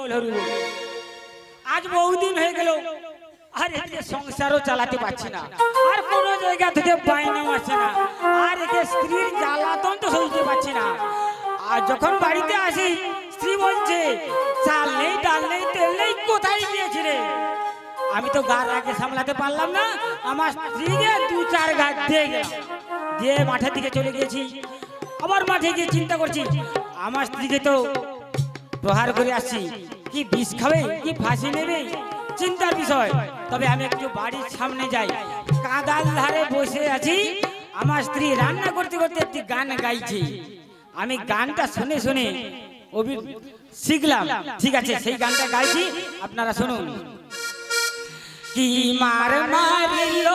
বল হরি বল। আজ বহুদিন হয়ে গেল আর একে সংসারও চালাতে পারছি না, আর কোনো জায়গা থেকে বাইনাও আসে না, আর একে স্ত্রীর জ্বালাতন তো সইতে পারছি না। আর যখন বাড়িতে আসি স্ত্রী বলছে চাল নেই, ডাল নেই, তেল নেই, কোথায় গিয়েছি রে? আমি তো গার আগে সামলাতে পারলাম না, আমার স্ত্রীকে 2-4 গাছ দিয়ে গেলাম, দিয়ে মাঠের দিকে চলে গিয়েছি। আবার মাঠে গিয়ে চিন্তা করছি আমার স্ত্রীকে তো প্রহার করে আসছি, কি বিষ খাবে কি ফাঁসি নেবে, চিন্তার বিষয়। তবে আমি একটু বাড়ির সামনে যাই, কাঁদাল ধারে বসে আছি, আমার স্ত্রী রান্না করতে করতে একটি গান গাইছে। আমি গানটা শুনে শুনে শিখলাম, ঠিক আছে সেই গানটা গাইছি, আপনারা শুনুন। কি মার মারিল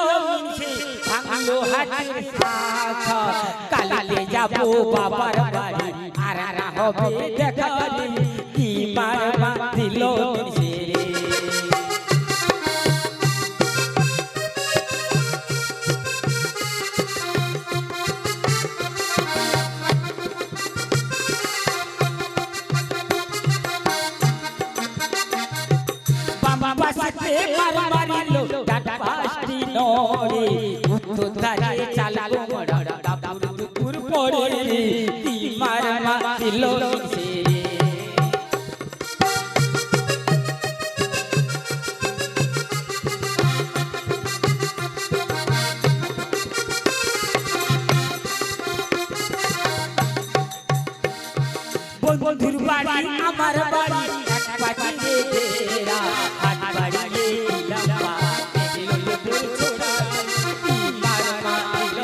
মিছে ভাঙলো হাতের শাখা, কালে যাবো বাবার বাড়ি আর না হবে দেখা রে। কি মার মারিল মিছে বাবাসে মার মারিল ডাট পাশটি নড়ে, উত্তর ধারে চালালো মরা ডাবুর দুপুর পড়ে। কি মার মারিল মিছে বন্ধুর বাড়ি আমার বাড়ি এক পাশে ঘেরা, হাত বাড়িয়ে লম্বা দিল তোর ছোড়া। কি মার মারিল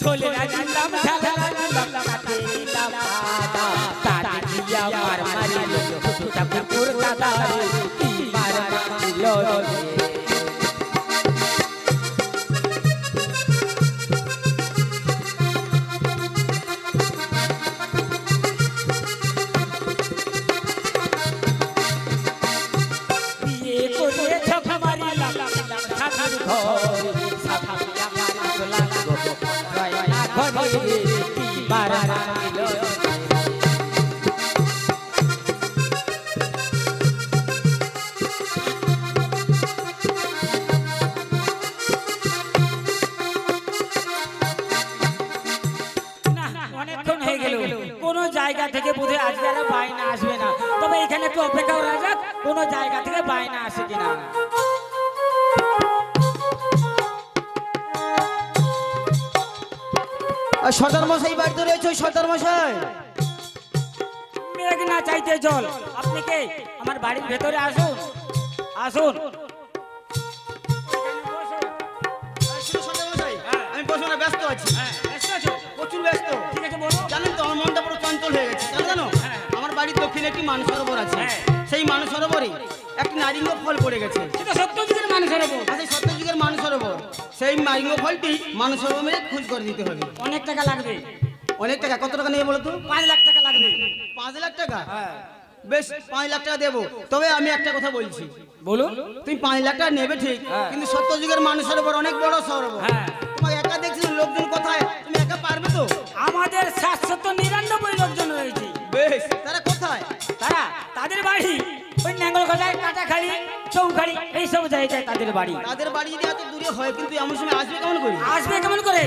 ছোলে রাজলাম ঝালা রাজলাম কাটে দিলাম আদা, তাতে দিয়া মার মারিল ছোটা পুকুর দাদা রে। কি মার মারিল বিয়ে করে ঝক মারিলাম ঠাকুর ঘরে, সাফাইয়া মারিল লাগো রয়না ঘরে। কি মার মারিল কোন জায়গা থেকে বোধহয় আজকে আর বাইনা আসবে না, তবে এখানে একটু অপেক্ষা করা যাক কোন জায়গা থেকে বাইনা আসে কিনা। সর্দার মশাই বাড়িতে রয়েছে? সর্দার মশাই মেঘ না চাইতে জল, আপনি কে? আমার বাড়ির ভেতরে আসুন, আসুন। আমি বসে না, ব্যস্ত আছি। ব্যস্ত আছো? প্রচুর ব্যস্ত। ঠিক আছে বলো। জানেন তো আমার মনটা পুরো চঞ্চল হয়ে গেছে, জানো? আমার বাড়ির দক্ষিণে একটি মানসরোবর আছে, সেই মানসরোবরে একটি নারিঙ্গ ফল পড়ে গেছে। সেটা সত্যযুগের মানসরোবর। আচ্ছা, সত্যযুগের মানসরোবর, সেই নারিঙ্গ ফলটি মানসরোবরে খোঁজ করে দিতে হবে। অনেক টাকা লাগবে। অনেক টাকা? কত টাকা নেবে বলো তো? 5 লাখ টাকা লাগবে। 5 লাখ টাকা? বেশ, 5 লাখ টাকা দেবো। তবে আমি একটা কথা বলছি, বলুন। তুমি 5 লাখ টাকা নেবে ঠিক, কিন্তু সত্যযুগের মানসরোবর অনেক বড় সরোবর, তোমাকে একা দেখছি, লোকজন কোথায়, তুমি একা পারবে তো? আমাদের 799 লোকজন রয়েছে। বেশ, তারা কোথায়? তাদের বাড়ি ওই নাঙ্গলগোজায়, কাটাখালি, চৌখালি, এই সব জায়গায় তাদের বাড়ি। তাদের বাড়ি যদি এত দূরে হয়, কিন্তু এমন সময় আসবে কেমন করে? আসবে কেমন করে?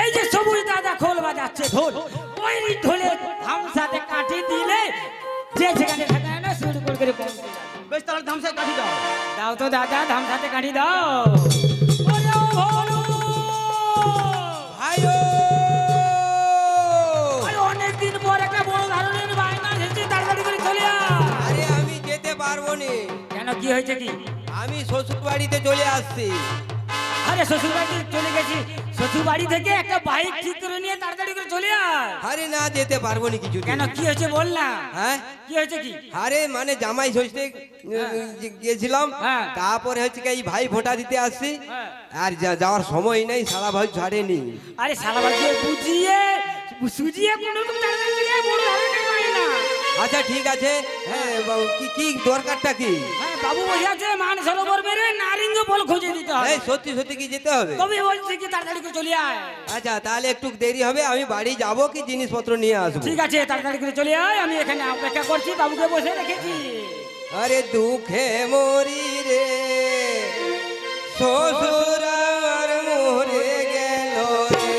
এই যে সবুজ দাদা খোল বাজাচ্ছে ঢোল, ওই ঢোলে ধামসাতে কাঠি দিলে যে যেখানে থাকে না শুরু করে পৌঁছে যাবে। বেশ, তাহলে ধামসায় কাঠি দাও। দাও তো দাদা, ধামসাতে কাঠি দাও। অনেকদিন পর একটা বড় ধরনের বায়না এসেছে, তাড়াতাড়ি করে চলে আয়। আরে আমি যেতে পারবো না। কেন, কি হয়েছে কি? আমি শ্বশুর বাড়িতে চলে আসছি। আরে শ্বশুর বাড়ি চলে গেছি, শ্বশুর বাড়ি থেকে একটা বাইক ঠিক করে নিয়ে তাড়াতাড়ি করে চলে আয়। আরে না, যেতে পারবো না কিছু। কেন, কি হয়েছে বল না। হ্যাঁ, কি হয়েছে কি? আরে মানে জামাই ষষ্ঠী গিয়েছিলাম, তারপরে হচ্ছে কি এই ভাই ভোটা দিতে আসছি, আর যাওয়ার সময় নেই, সারা ভাই ছাড়েনি। আরে সারা ভাই বুঝিয়ে সুজিয়ে কোন রকম তাড়াতাড়ি চলে আয়, বড় ধরনের বায়না। আচ্ছা ঠিক আছে। হ্যাঁ বাবু, কি কি দরকারটা কি? হ্যাঁ বাবু বসে মান সরোবর মেরে নারিঙ্গ ফল খুঁজে দিতে হবে। এই সত্যি সত্যি কি যেতে হবে? তবে বলছি কি তাড়াতাড়ি করে চলে আয়। আচ্ছা তাহলে একটু দেরি হবে, আমি বাড়ি যাব কি জিনিসপত্র নিয়ে আসবো। ঠিক আছে তাড়াতাড়ি করে চলে আয়, আমি এখানে অপেক্ষা করছি, বাবুকে বসে রেখেছি। আরে দুঃখে মরি রে শ্বশুর আমার মরে গেল রে।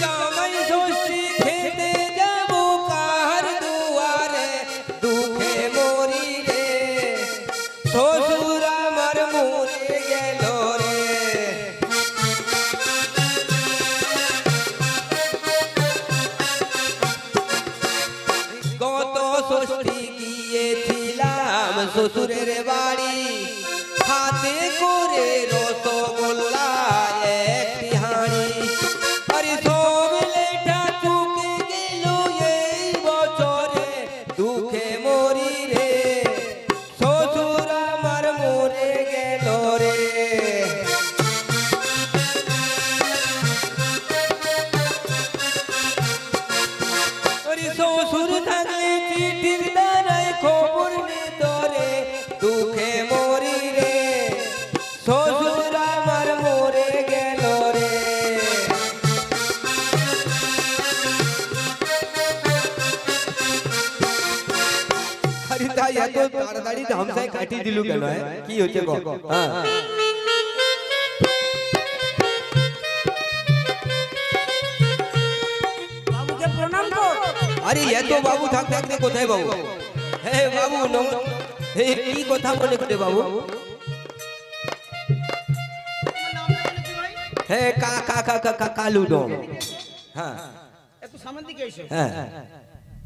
জামাই ষষ্ঠী খেতে যাব কার দুয়ারে, দুঃখে মরি রে শ্বশুর আমার মরে গেল রে। গত ষষ্ঠী গিয়েছিলাম শ্বশুরের বাড়ি, হাতে করে রসগোল্লা একটি হাঁড়ি। আরে সব লেটা চুকে গেল এই বছরে, দুঃখে মরি রে শ্বশুর আমার মরে গেল রে। শ্বশুর থাকলে চিঠির দ্বারাই খবর নিত রে, দুঃখে মরি রে শ্বশুর আমার মরে গেল রে। আরে তাই এত তাড়াতাড়ি ধামসায় কাটিয়ে দিলু কেন? কি হচ্ছে গো? হ্যাঁ বাবুকে প্রণাম কর। আরে এত বাবু থাকতে থাকতে কোথায় বাবু? হে বাবু হে কি কথা বলে করে বাবু? হে কা কা কা কা কা কালু ডোম। হ্যাঁ একটু সামনের দিকে এসো। হ্যাঁ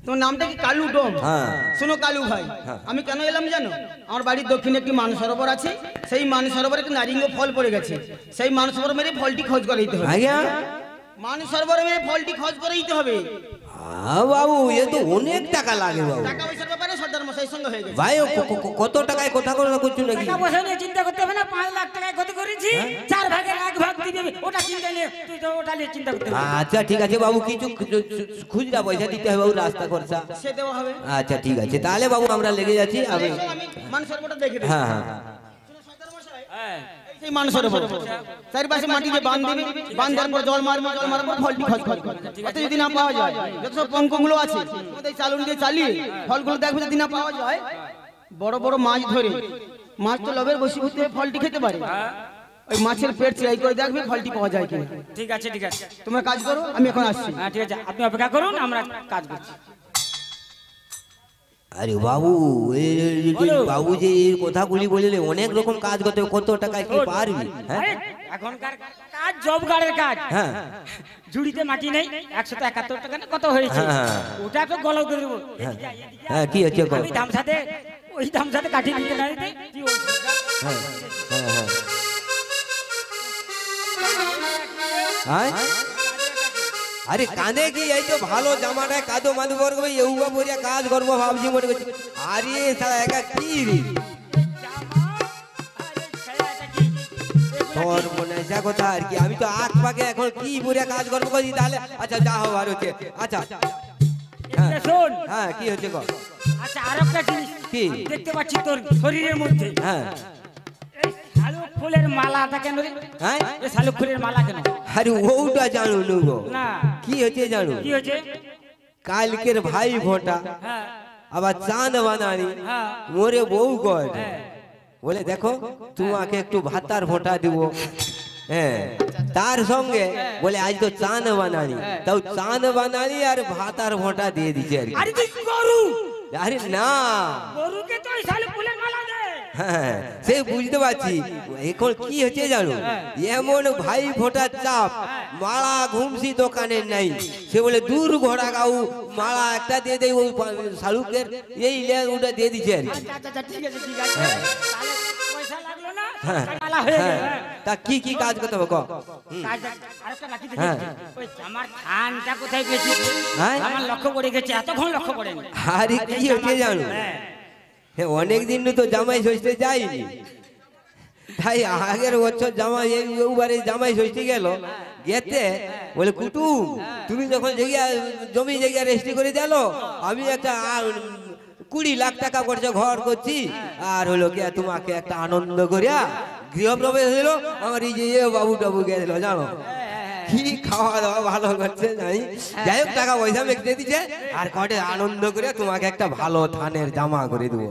তোমার নামটা কি কালু ডোম? হ্যাঁ। শোনো কালু ভাই, আমি কেন এলাম জানো? আমার বাড়ির দক্ষিণে একটি মান সরোবর আছে, সেই মান সরোবরে একটি নারিঙ্গ ফল পড়ে গেছে। সেই মান সরোবর মেরে ফলটি খোঁজ করে দিতে হবে। আজ্ঞা মান সরোবরে মেরে ফলটি খোঁজ করে দিতে হবে। বাবু এ তো অনেক টাকা লাগে বাবু। টাকা পয়সার ব্যাপারে সর্দার মশাইয়ের সঙ্গে হয়ে গেছে। ভাই কত টাকায় কথা কথা করছো নাকি? টাকা পয়সা নিয়ে চিন্তা করতে হবে না, 5 লাখ টাকায় ক্ষতি করেছি, 4 ভাগের 1 ভাগ দিবি, ওটা চিন্তা নিয়ে তুই তো ওটা নিয়ে চিন্তা করতে হবে। আচ্ছা ঠিক আছে বাবু, কিছু খুচরা পয়সা দিতে হবে বাবু, রাস্তা খরচা। সে দেওয়া হবে। আচ্ছা ঠিক আছে তাহলে বাবু আমরা লেগে যাচ্ছি। আমি মান সরোবরটা দেখে দেব। হ্যাঁ হ্যাঁ শোনো সর্দার মশাই, হ্যাঁ সেই মান সরোবর চারিপাশে মাটি দিয়ে বাঁধ দিবি, বাঁধ দেওয়ার পর জল মারবি, জল মারার পর ফলটি খোঁজ করবি। এতে যদি না পাওয়া যায়, যত সব পঙ্কগুলো আছে ওদের চালুন দিয়ে চালিয়ে ফলগুলো দেখবে, যদি না পাওয়া যায় বড় বড় মাছ ধরে, মাছ তো লোভের বশীভূত হয়ে ফলটি খেতে পারে, ওই মাছের পেট চিরাই করে দেখবে ফলটি পাওয়া যায় কিনা। ঠিক আছে ঠিক আছে। তোমরা কাজ করো, আমি এখন আসছি। হ্যাঁ ঠিক আছে, আপনি অপেক্ষা করুন, আমরা কাজ করছি। আরে বাবু বাবু যে এই কথাগুলি বললে অনেক রকম কাজ করতে হবে, কত টাকায় কি পারবি? হ্যাঁ আরে, এখনকার কাজ জব গার্ডের কাজ। হ্যাঁ ঝুড়িতে মাটি নেই, 171 টাকা না কত হয়েছে, হ্যাঁ। ওটা তো গলাও করে দেবো। হ্যাঁ কি হচ্ছে গো? আমি ধামসাতে ওই ধামসাতে কাঠি দিতে না দিতে তুই ওই হ্যাঁ হ্যাঁ হ্যাঁ হ্যাঁ আরে কাঁদে কি, এই তো ভালো জামাটায় কাদো মাদু করবো, এউবা বলিয়া কাজ করবো ভাবছি মনে করছি। আরে সারা একা কি রে তোর মনে হয় কথা আর কি, আমি তো আখ পাকে এখন কি বলিয়া কাজ করবো করি তাহলে। আচ্ছা যা হোক আর হচ্ছে। আচ্ছা হ্যাঁ শোন। হ্যাঁ কি হচ্ছে গো? আচ্ছা আর একটা জিনিস কি? দেখতে পাচ্ছি তোর শরীরের মধ্যে হ্যাঁ এই শালুক ফুলের মালাটা কেন রে? হ্যাঁ এই শালুক ফুলের মালা কেন? আরে ওটা জানো গো? না কি হচ্ছে জানো? কি হয়েছে? কালকের ভাই ভোটা হ্যাঁ আবার চাঁদ বানানি হ্যাঁ মোরে বউ গড হ্যাঁ। বলে দেখো তোমাকে একটু ভাতার ভোটা দিব। হ্যাঁ তার সঙ্গে বলে আজ তো চাঁদ বানানি, তাও চাঁদ বানানি আর ভাতার ভোটা দিয়ে দিচ্ছে আর কি। আরে তুই গরু, আরে না গরুকে তো এই শালুক ফুলের মালা দে। হ্যাঁ সে বুঝতে পারছি। এখন কি হচ্ছে জানো, এমন ভাই ফোটার চাপ, মালা ঘুমসি দোকানে নাই, সে বলে দূর ঘোড়া গাউ মালা একটা দিয়ে দেয় ওই শালুকের, এই ওটা দিয়ে দিচ্ছে আর কি। আচ্ছা আচ্ছা আচ্ছা, ঠিক আছে ঠিক আছে, হ্যাঁ। তাহলে পয়সা লাগলো না, হ্যাঁ মালা হয়ে গেল। হ্যাঁ তা কি কি কাজ করতে হবে? আরেকটা বাকি হ্যাঁ। ওই আমার খানটা কোথায় পেয়েছিস? হ্যাঁ? আমার লক্ষ্য পড়ে গেছে, এতক্ষণ লক্ষ্য পড়েনি। আরে কি হচ্ছে জানো, হ্যাঁ। অনেক দিন তো জামাই ষষ্ঠী যাইনি, তাই আগের বছর জামাই এইবারে জামাই ষষ্ঠী গেল গেতে বলে কুটুম তুমি যখন জমি জায়গা রেজিস্ট্রি করে দিল আমি একটা 20 লাখ টাকা খরচা ঘর করছি আর হলো কি তোমাকে একটা আনন্দ করিয়া গৃহপ্রবেশ হলো আমার এই যে বাবু টাবু গেছিল জানো কি খাওয়া দাওয়া ভালো করছে জানি যাই হোক টাকা পয়সা মেখে দিচ্ছে আর কটে আনন্দ করে তোমাকে একটা ভালো থানের জামা করে দেবো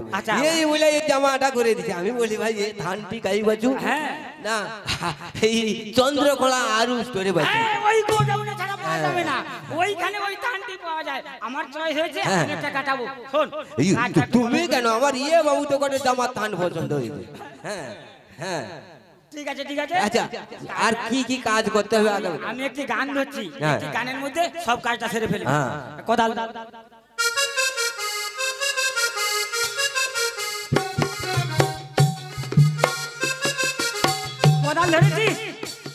এই বলে এই জামাটা করে দিচ্ছে আমি বলি ভাই এই থানটি কাই বাজু না এই চন্দ্রকোলা আরু স্টোরে বাজু ওই গোডাউনে ছাড়া পাওয়া যাবে না ওইখানে ওই থানটি পাওয়া যায় আমার চয়েস হয়েছে আমি একটা কাটাবো শোন তুমি কেন আমার বাবু তো কটে জামা থান পছন্দ হয়েছে হ্যাঁ হ্যাঁ ঠিক আছে ঠিক আছে আচ্ছা আর কি কি কাজ করতে হবে আগে আমি একটি গান ধরছি একটি গানের মধ্যে সব কাজটা সেরে ফেলবো কোদাল কোদাল ধরেছিস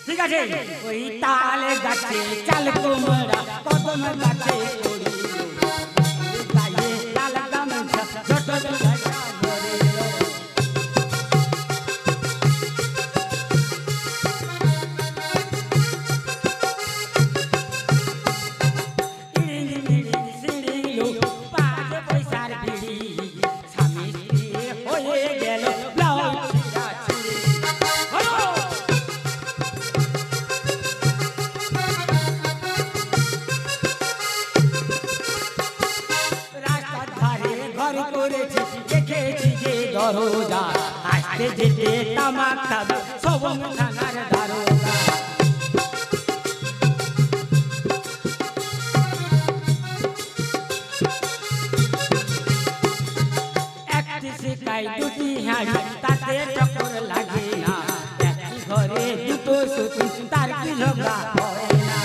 ঠিক আছে ওই তালে গাছে চাল কুমড়া কদম গাছে করি গায়ে লাল গামছা ছোট গাছা ধরে দরজা আসতে যেতে তামাক খাবে সবং থানার দারোগা একটি শিকাই দুটি হাঁড়ি তাতে টক্কর লাগে না একটি ঘরে দুটো সুতি তার কি ঝগড়া হয় না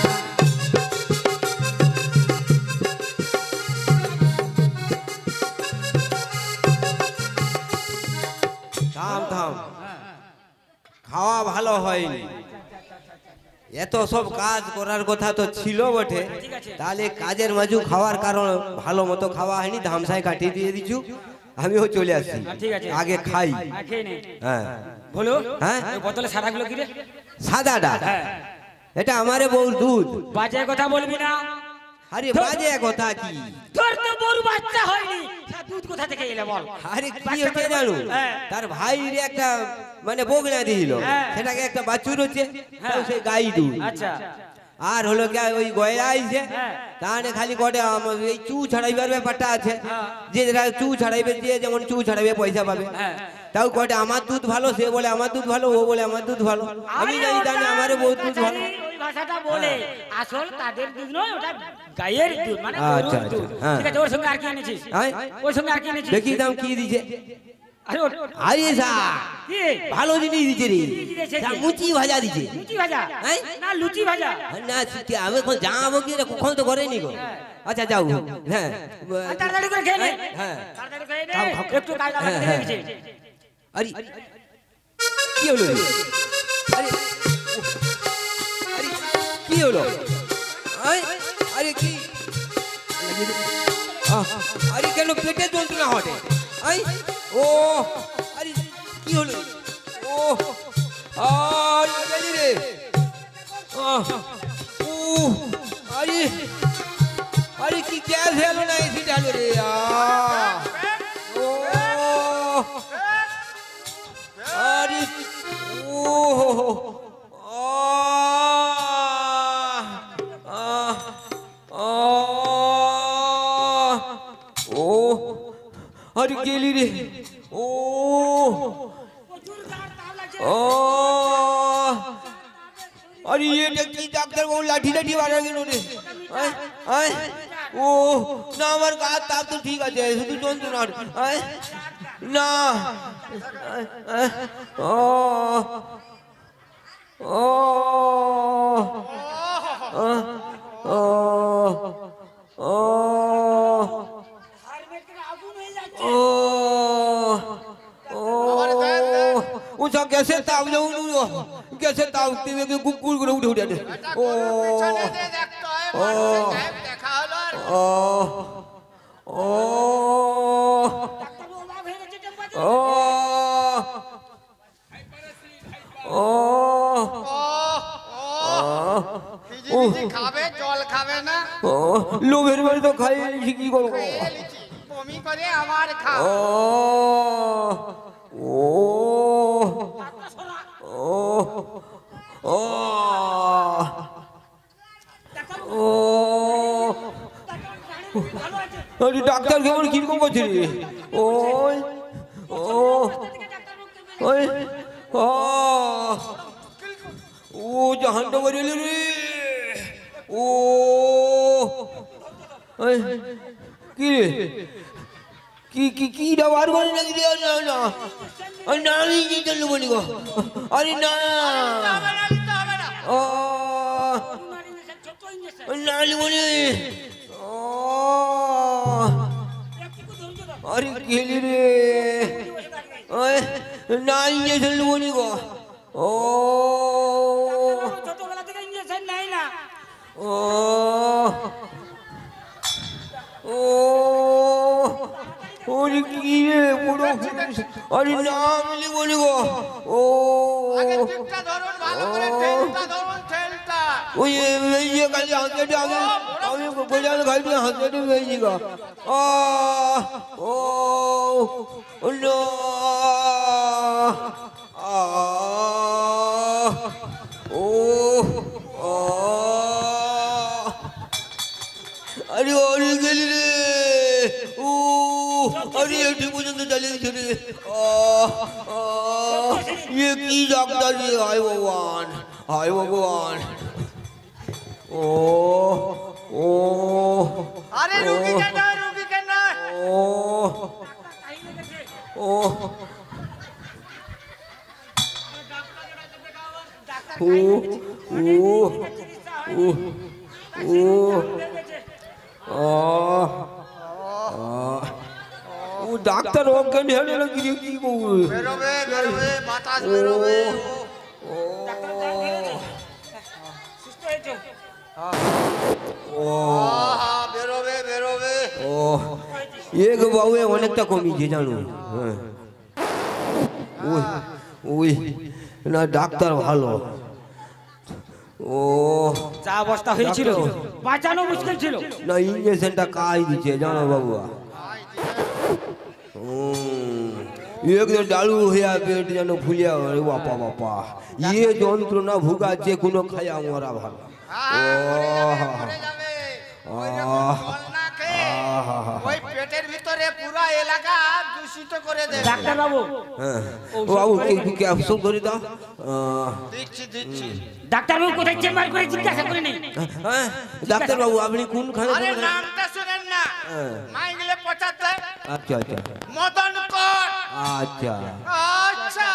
থাম থাম খাওয়া ভালো হয়নি এত সব কাজ করার কথা তো ছিল বটে তাহলে কাজের মাঝু খাওয়ার কারণ ভালো মতো খাওয়া হয়নি ধামসায় কাটিয়ে দিয়ে দিছু আমিও চলে আসছি আগে খাই হ্যাঁ বলো হ্যাঁ বোতলে সাদাগুলো কি রে সাদাটা এটা আমারে বউর দুধ বাজে কথা বলবি না আরে বাজে কথা কি তোর তো বড় বাচ্চা হয়নি দুধ কোথা থেকে এলে বল আরে কি হচ্ছে জানো তার ভাইরে একটা মানে বগনা দিছিল সেটাকে একটা বাছুর হচ্ছে সে গাই দুধ আচ্ছা আর হলো কি ওই গয়া আইছে তাহলে খালি কটে এই চু ছাড়াইবার ব্যাপারটা আছে যে যেটা চু ছাড়াইবে দিয়ে যেমন চু ছাড়াইবে পয়সা পাবে তাও কটে আমার দুধ ভালো সে বলে আমার দুধ ভালো ও বলে আমার দুধ ভালো আমি জানি আমারও বহুত দুধ ভালো ওই ভাষাটা বলে আসল তাদের দুধ নয় ওটা গায়ের দুধ মানে আচ্ছা দুধ ঠিক আছে ওর সঙ্গে আর কি এনেছিস ওর সঙ্গে আর কি এনেছিস দেখি দাম কি দিছে আরে আরে সা কি ভালো জিনিস দিছে রে মুচি ভাজা দিছে লুচি ভাজা না লুচি ভাজা না আমি এখন যাবো কি কখন তো করেনি গো আচ্ছা যাও হ্যাঁ তাড়াতাড়ি করে খেয়ে নে হ্যাঁ তাড়াতাড়ি খেয়ে নে একটু কাজ আমাকে দিয়ে দিয়েছে আরে কি হলো আরে আরে কি হলো আরে কি আরে কেন পেটে যন্ত্রণা হটে ও আরে কি হলো ও আরে রে ও আরে আরে কি গ্যাস হলো না এসি ডালো রে ও আরে ও আরে গেলি রে ও আরে এটা কি ডাক্তার বাবু লাঠি লাঠি মারা গেল রে ও না আমার গা তাপ তো ঠিক আছে শুধু যন্ত্রণা না ও ও ও ও उसा कैसे ताव जाऊं कैसे तावते हुए कुकुर को उठ उठ ओ ओ ओ ভিজি ভিজি খাবে, জল খাবে না। লোভের বাড়ি তো খাই কি করবো? খেয়ে নিচ্ছি, বমি করে আবার খাও। ও ও ও ও ও আরে ডাক্তার কেমন কিরকম করছে রে? ওই ও ওই ও ও জাহানটা বেরিয়ে রে। ও ওই কি রে? কি কি কি দাবার বলে নাকি রে? না না আরে না নিয়ে চললো বলি গো। আরে না ও নালি বলি। ও আরে গেলি রে। ওই না নিয়ে চললো বলি গো। ও ছোটবেলা থেকে ইঞ্জেকশন নেই না। ও ও ওরে কি রে পুরো আরে নাম লি বলি গো। ও আগে টিপটা ধরুন, ভালো করে ঠেলটা ধরুন, ঠেলটা। ওই ये खाली हाथ आगे আমি বলে আমি খাই দিয়ে হাত কেটে বেরিয়ে গো। ও ও নো ও ও আরে ওরে গেলি রে। ও আরে এটি পর্যন্ত চালিয়ে দিচ্ছে রে। ये की डॉक्टर जी? हाय भगवान, हाय भगवान। ओ ओ আরে রুগীকে না, রুগীকে না। ओ ओ ও ডাক্তার অজ্ঞান হয়ে গেল কি কি করবে? বেরোবে, বেরোবে, বাতাস বেরোবে। সুস্থ হয়েছে। আহা, বেরোবে, বেরোবে। ও এক বাবু অনেকটা কমিয়েছে জানো। হ্যাঁ ওই ওই না ডাক্তার ভালো। ও যা অবস্থা হয়েছিল বাঁচানো মুশকিল ছিল। না ইঞ্জেকশনটা কাজ দিচ্ছে জানো বাবুয়া। একদম ডালু হইয়া পেট যেন ফুলিয়া বাপা বাপা ইয়ে যন্ত্রণা ভুগাচ্ছে কোনো খায়া মরা ভালো। মরে যাবে। ওই রকম জল না খেয়ে ওই পেটের ভিতরে পুরা এলাকা দূষিত করে দেবে। ডাক্তার বাবু, হ্যাঁ ও বাবু কি অপশন করে দাও। দিচ্ছি, দিচ্ছি। ডাক্তার বাবু কোথায় চেম্বার করে জিজ্ঞাসা করে নেই। হ্যাঁ ডাক্তার বাবু আপনি কোন খানে? আরে নামটা শুনেন না, মাইগলে 75। আচ্ছা আচ্ছা মদন কর। আচ্ছা আচ্ছা,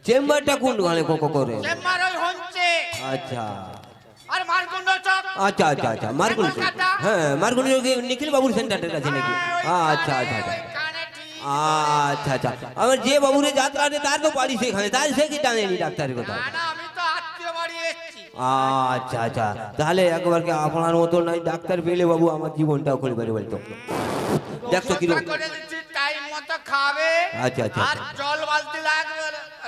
চেম্বারটা কোন খানে করে? চেম্বার ওই হচ্ছে। আচ্ছা আর মারকুন্ড চক। আচ্ছা আচ্ছা আচ্ছা মার্কুল। হ্যাঁ মার্কুল নিখিল বাবুর সেন্টারটা আছে নাকি? আচ্ছা আচ্ছা আচ্ছা আচ্ছা আচ্ছা আমার যে বাবুরে যাত্রা আছে তার তো বাড়ি সেখানে, তাই সে কি জানেনি ডাক্তারের কথা? না না, আমি তো আত্মীয় বাড়ি এসেছি। আচ্ছা আচ্ছা তাহলে একবার কি আপনার মতো নাই ডাক্তার পেলে বাবু আমার জীবনটাও করে পারে বলতো। দেখছো কি ওষুধটা করে দিচ্ছি, টাইম মতো খাবে। আচ্ছা আচ্ছা আর জল বালতি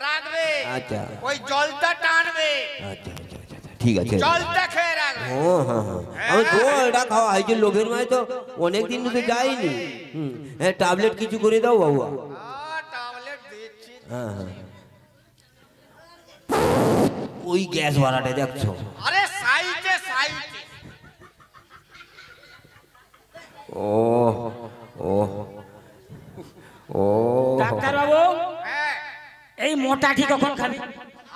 রাখবে। আচ্ছা ওই জলটা টানবে, আচ্ছা আচ্ছা আচ্ছা ঠিক আছে। জলটা খেয়ে রাখবে। হ্যাঁ হ্যাঁ হ্যাঁ আমি তো এটা খাওয়া হয়েছে লোভের মায় তো অনেকদিন তো যাইনি। হ্যাঁ ট্যাবলেট কিছু করে দাও বাবু। ট্যাবলেট দিচ্ছি। হ্যাঁ হ্যাঁ ওই গ্যাস ভাড়াটা দেখছো? আরে সাইডে সাইডে। ও ও ও ডাক্তার বাবু, হ্যাঁ, এই মোটাটি কখন খাবি?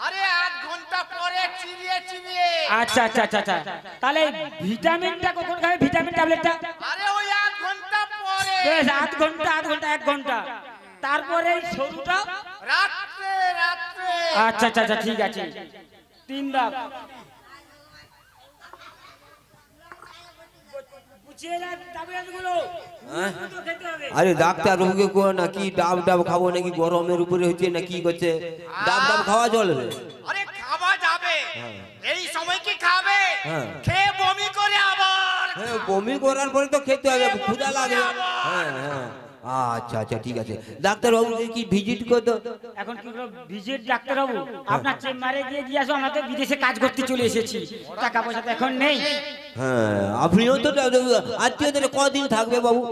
আরে 8 ঘন্টা পরে চিবিয়ে চিবিয়ে। আচ্ছা আচ্ছা আচ্ছা আচ্ছা তাহলে ভিটামিনটা কখন খাবে? ভিটামিন ট্যাবলেটটা? আরে ওই 8 ঘন্টা পরে। বেশ 8 ঘন্টা 1 ঘন্টা তারপরে এই সরুটা? রাত্রে রাত্রে। আচ্ছা আচ্ছা আচ্ছা ঠিক আছে 3 দাগ গুছিয়ে রাখ ট্যাবলেটগুলো। দুটো খেতে হবে। আরে ডাক্তার রোগে কো নাকি ডাব ডাব খাবো নাকি গরমের উপরে হচ্ছে না কি করছে? ডাব ডাব খাওয়া চলে রে? আরে খাওয়া যাবে, এই সময় কি খাবে? হ্যাঁ। খেয়ে বমি করে আবার। হ্যাঁ বমি করার পরে তো খেতে হবে, ক্ষুধা লাগে। হ্যাঁ হ্যাঁ আচ্ছা আচ্ছা ঠিক আছে, ডাক্তারবাবুকে কি ভিজিট করতো? এখন কি হলো ভিজিট ডাক্তারবাবু? আপনার চেম্বারে গিয়ে দিয়ে আসো, আমরা তো বিদেশে কাজ করতে চলে এসেছি, টাকা পয়সা তো এখন নেই। হ্যাঁ, আপনিও তো আত্মীয়দের কদিন থাকবে বাবু?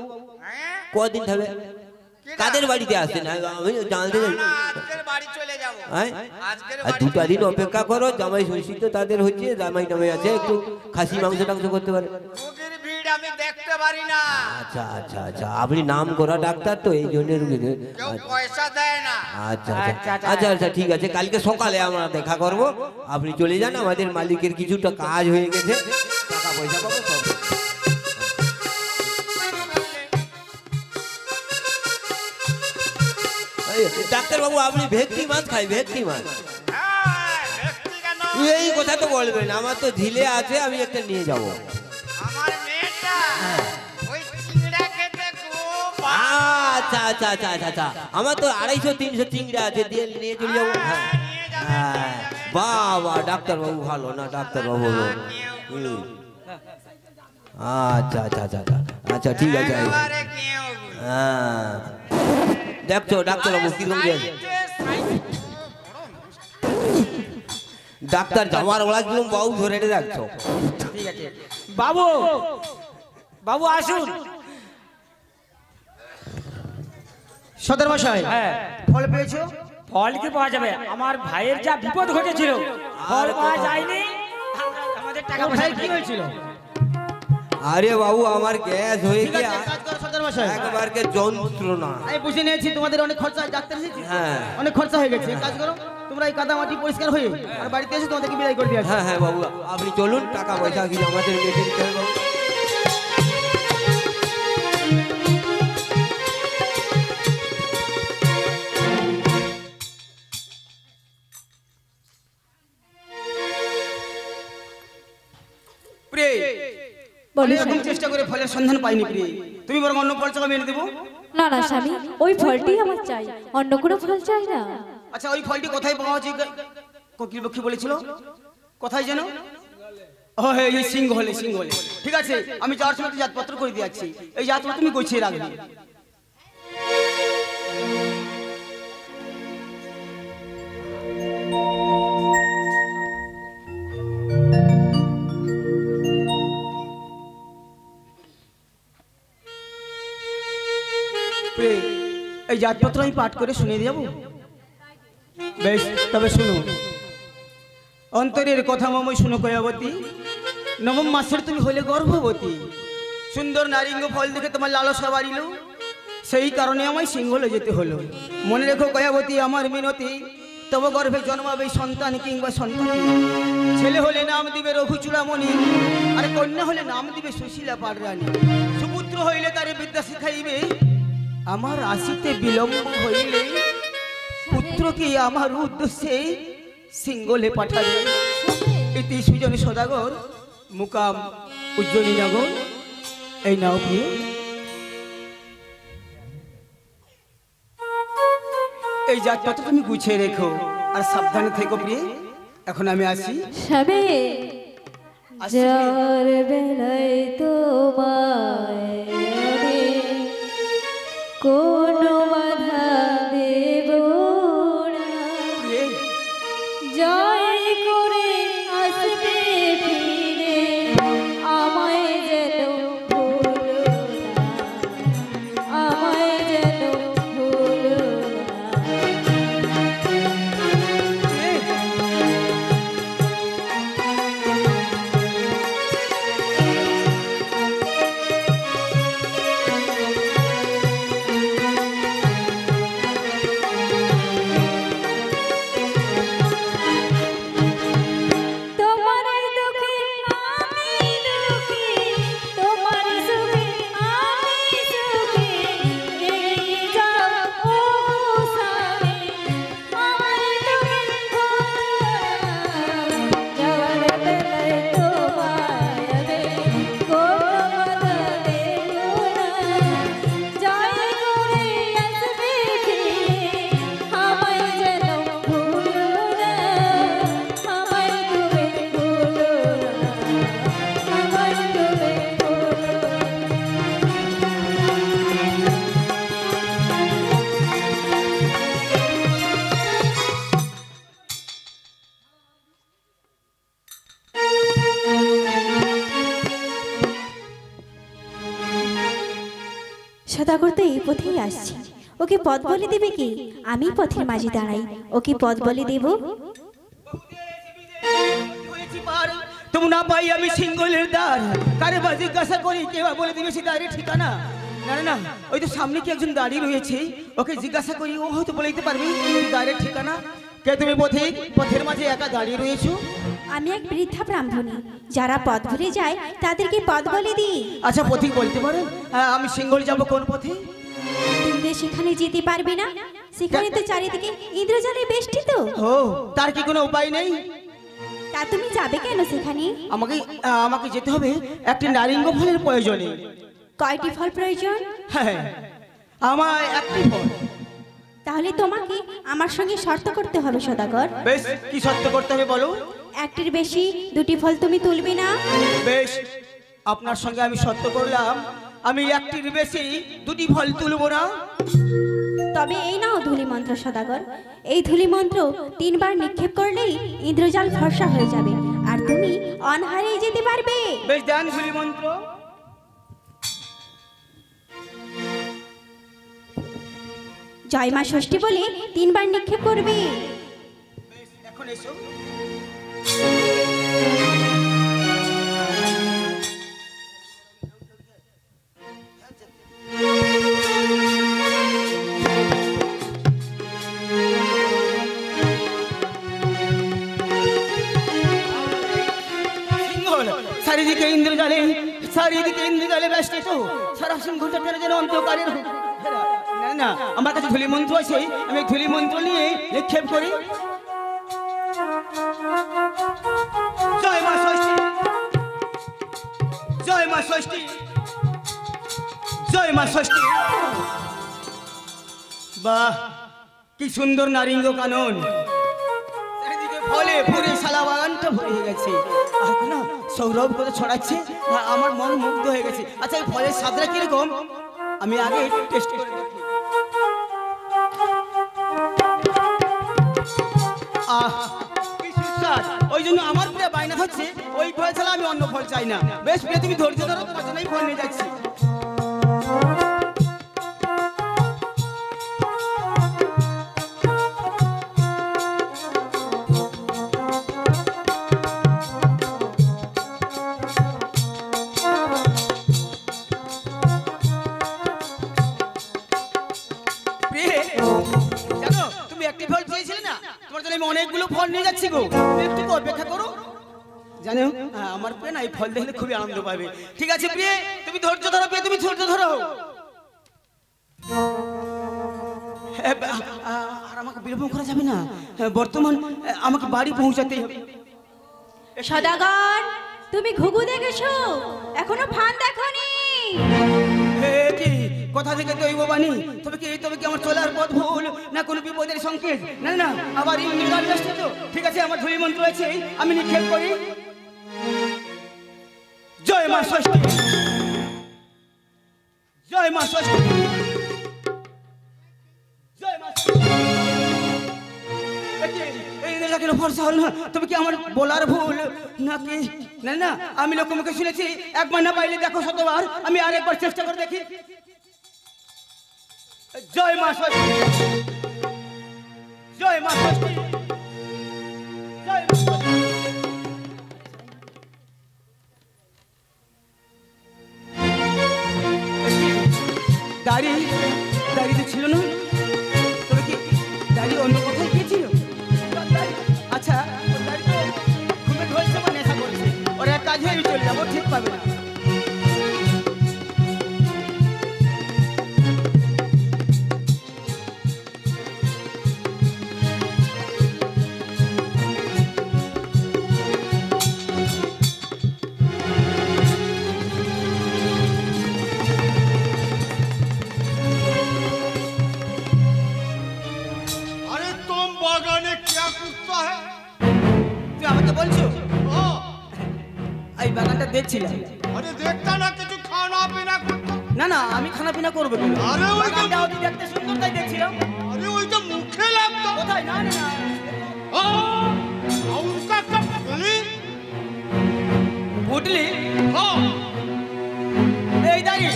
হ্যাঁ? কদিন থাকবে? কাদের বাড়িতে আসেন আমি জানতে চাই। না, আজকের বাড়ি চলে যাব। হ্যাঁ? আজকের আর বাড়ি দুটা দিন অপেক্ষা করো, জামাই ষষ্ঠী তো তাদের হচ্ছে, জামাই টামাই আছে, একটু খাসি মাংস টাংস করতে পারে। রোগীর ভিড় আমি দেখতে পারি না, আচ্ছা আচ্ছা আচ্ছা, আপনি নাম করা ডাক্তার তো এই জন্য রুগীদের। কেউ পয়সা দেয় না। আচ্ছা আচ্ছা, আচ্ছা আচ্ছা। আচ্ছা আচ্ছা ঠিক আছে, কালকে সকালে আমরা দেখা করব, আপনি চলে যান, আমাদের মালিকের কিছুটা কাজ হয়ে গেছে, টাকা পয়সা পাবো সব। এই, ডাক্তারবাবু আপনি ভেটকি মাছ খাই? ভেটকি মাছ হ্যাঁ, ব্যক্তি কেন? এই কথা তো বলবেন, আমার তো ঝিলে আছে, আমি একটা নিয়ে যাব। আমার মেয়েটা ওই চিংড়া খেতে খুব আচ্ছা আচ্ছা আচ্ছা আচ্ছা আচ্ছা, আমার তো 250-300 চিংড়া আছে, দিয়ে নিয়ে চলে যাবো। হ্যাঁ নিয়ে যাবে, হ্যাঁ, বাহ বাহ, ডাক্তারবাবু ভালো না, ডাক্তারবাবু কেউগুলো। আচ্ছা আচ্ছা আচ্ছা আচ্ছা আচ্ছা ঠিক আছে। একেবারে কেউগুলো। হ্যাঁ, দেখছো ডাক্তারবাবু কিরকম দিয়েছে? ডাক্তার জামার ওলা কিরকম বাবু ধরে দেখছো? ঠিক আছে বাবু, বাবু আসুন। সদর মশাই, হ্যাঁ, ফল পেয়েছো? ফল কি পাওয়া যাবে? আমার ভাইয়ের যা বিপদ ঘটেছিল, ফল পাওয়া যায়নি, আমাদের টাকা পয়সা ভাই কি হয়েছিল? আরে বাবু, আমার গ্যাস হয়ে ঠিক গিয়ে আছে, কাজ করো সদর মশাই। একবারকে যন্ত্রণা। আমি বুঝে নিয়েছি তোমাদের অনেক খরচা, ডাক্তার এসেছি, হ্যাঁ। অনেক খরচা হয়ে গেছে। কাজ করো, তোমরা এই কাদা মাটি পরিষ্কার হয়ে আর বাড়িতে এসে তোমাদেরকে বিদায় করে দিয়ে আসো। হ্যাঁ হ্যাঁ বাবু, আপনি চলুন, টাকা পয়সা কি আমাদের মেটে দিতে হবে বাবু। প্রিয়, বলো আমি এরকম স্বামী। চেষ্টা করে ফলের সন্ধান পাইনি প্রিয়, তুমি বরং অন্য ফল চাও, আমি এনে দেবো। না না স্বামী, ওই ফলটি আমার চাই, অন্য কোনো ফল চাই না। আচ্ছা, ওই ফলটি কোথায় পাওয়া যায়? কোকিল পক্ষী বলেছিল কোথায় যেন? ও হ্যাঁ, এই সিংহলে, সিংহলে। ঠিক আছে, আমি যাওয়ার সময় জাতপত্র করে দিয়েছি, এই জাতপত্র তুমি গুছিয়ে রাখবে। প্রিয়, এই জাতপত্র আমি পাঠ করে শুনিয়ে দেবো। বেশ, তবে শুনো, অন্তরের কথা মমই শুনো কয়াবতী, নবম মাসের তুমি হলে গর্ভবতী, সুন্দর নারিঙ্গ ফল দেখে তোমার লালসা বাড়িল, সেই কারণে আমায় সিংহলে যেতে হলো। মনে রেখো কয়াবতী, আমার মিনতি, তব গর্ভে জন্মাবে সন্তান কিংবা সন্তান। ছেলে হলে নাম দিবে রঘুচূড়ামণি, আর কন্যা হলে নাম দিবে সুশীলা পাড়রানী। সুপুত্র হইলে তারে বিদ্যা শিখাইবে, আমার আসিতে বিলম্ব হইলে পুত্রকে আমার উদ্দেশ্যে সিংহলে পাঠাবে। ইতি সুজন সদাগর, মুকাম উজ্জ্বলী নগর। এই নাও প্রিয়, এই যাত্রাটা তুমি গুছিয়ে রেখো আর সাবধানে থেকো প্রিয়। এখন আমি আসি। স্বামী, আসি প্রিয়। যার বেলায় তোমায় আমি কোনো বাধা দেব না, প্রিয়, জয় করে আসবে ফিরে, আমায় যেন ভুলো না, আমায় যেন ভুলো না। সদাগর তো এই পথেই আসছে, ওকে পথ বলে দেবে কি? আমি পথের মাঝে দাঁড়াই, ওকে পথ বলে দেব। তুমি না পাই আমি সিঙ্গলের দ্বার, কারে বা জিজ্ঞাসা করি কেউ বলে দিবে সে দ্বারের ঠিকানা। না না না, ওই তো সামনে কি একজন দাঁড়িয়ে রয়েছে, ওকে জিজ্ঞাসা করি, ও হয়তো বলে দিতে পারবে দ্বারের ঠিকানা। কে তুমি? পথিক, পথের মাঝে একা দাঁড়িয়ে রয়েছো? আমি এক বৃদ্ধা ব্রাহ্মণী, যারা পথ ভুলে যায় তাদেরকে পথ বলে দিই। আচ্ছা পথিক বলতে পারেন আমি সিঙ্গল যাব কোন পথে? তুমি যে সেখানে যেতে পারবে না, সেখানে তো চারিদিকে ইন্দ্রজালে বেষ্টিত। ও, তার কি কোনো উপায় নেই? তা তুমি যাবে কেন সেখানে? আমাকে যেতে হবে একটি নারিঙ্গ ফলের প্রয়োজনে। কয়টি ফল প্রয়োজন? হ্যাঁ, আমার একটি ফল। তাহলে তোমাকে আমার সঙ্গে শর্ত করতে হবে সদাগর। বেশ, কি শর্ত করতে হবে বলো? একটির বেশি দুটি ফল তুমি তুলবে না। বেশ, আপনার সঙ্গে আমি শর্ত করলাম, আমি একটির বেশি দুটি ফল তুলব না। তবে এই নাও ধূলি মন্ত্র সদাগর, এই ধূলি মন্ত্র 3 বার নিক্ষেপ করলেই ইন্দ্রজাল ফর্সা হয়ে যাবে আর তুমি অনহারেই যেতে পারবে। বেশ, দেন ধূলি মন্ত্র। জয় মা ষষ্ঠী বলে 3 বার নিক্ষেপ করবে। বেশ, এখন এসো। চারিদিকে ইন্দ্রজালে বেষ্টিত, সারা সিংহটা যেন অন্ধকারের। না না, আমার কাছে ধূলি মন্ত্র আছে, আমি ধূলি মন্ত্র নিয়ে নিক্ষেপ করি। জয় মা ষষ্ঠী, জয় মা ষষ্ঠী, জয় মা ষষ্ঠী। বাহ, কি সুন্দর নারিঙ্গ কানন, চারিদিকে ফলে ফুলে শালা বাগানটা ভরে গেছে। আর না সৌরভ করে ছড়াচ্ছে, আমার মন মুগ্ধ হয়ে গেছে। আচ্ছা, এই ফলের স্বাদটা কিরকম আমি আগে টেস্ট করে দেখি। কি সুস্বাদ! ওই জন্য আমার প্রিয় বাইনা হচ্ছে ওই ফল ছাড়া আমি অন্য ফল চাই না। বেশ প্রিয়, তুমি ধৈর্য ধরো, তোমার জন্যই ফল নিয়ে যাচ্ছি। জানো, তুমি একটি ফল চেয়েছিলে না, তোমার জন্য আমি অনেকগুলো ফল নিয়ে যাচ্ছি গো, তুমি একটু অপেক্ষা করো। জানো, আমার প্রিয় না এই ফল দেখলে খুবই আনন্দ পাবে। ঠিক আছে প্রিয়, তুমি ধৈর্য ধরো, প্রিয় তুমি ধৈর্য ধরো। আর আমাকে বিলম্ব করা যাবে না, বর্তমান আমাকে বাড়ি পৌঁছাতে হবে। সদাগর, তুমি ঘুঘু দেখেছো? এখনো ফান দেখোনি? কথা থেকে দৈব বাণী, তবে কি আমার চলার পথ ভুল না কোনো বিপদের সংকেত? না না, আবার ইন্দ্রজাল বেষ্টিত। ঠিক আছে, আমার ধূলি মন্ত্র আছে, আমি নিক্ষেপ করি। জয় মা ষষ্ঠী, জয় মা ষষ্ঠী, জয় মা ষষ্ঠী। এই ইন্দ্রজাল কেন ফর্সা হল না? তবে কি আমার বলার ভুল নাকি? না না, আমি লোকমুখে শুনেছি একবার না পাইলে দেখো শতবার। আমি আরেকবার চেষ্টা করে দেখি। জয় মা ষষ্ঠী, জয় মা ষষ্ঠী, জয় মা ষষ্ঠী। দাড়ি তো ছিল না, তবে কি দাড়ি অন্য কোথায় গিয়েছিল? আচ্ছা, দাড়ি তো ঘুমে ধরেছে বা নেশা করেছে, ওর এক কাজ হয়ে চলে যাবো, ঠিক পাবে না। দেখছিলাম। আরে দেখতা না কিছু খানা পিনা করতো? না না, আমি খানা পিনা করবো কেন? আরে ওই তো দেখতে সুন্দর তাই দেখছিলাম। আরে ওই তো মুখে লাগতো। কোথায়? না না, उसका कब पुटली? পুটলি? हाँ। এই দাঁড়িয়ে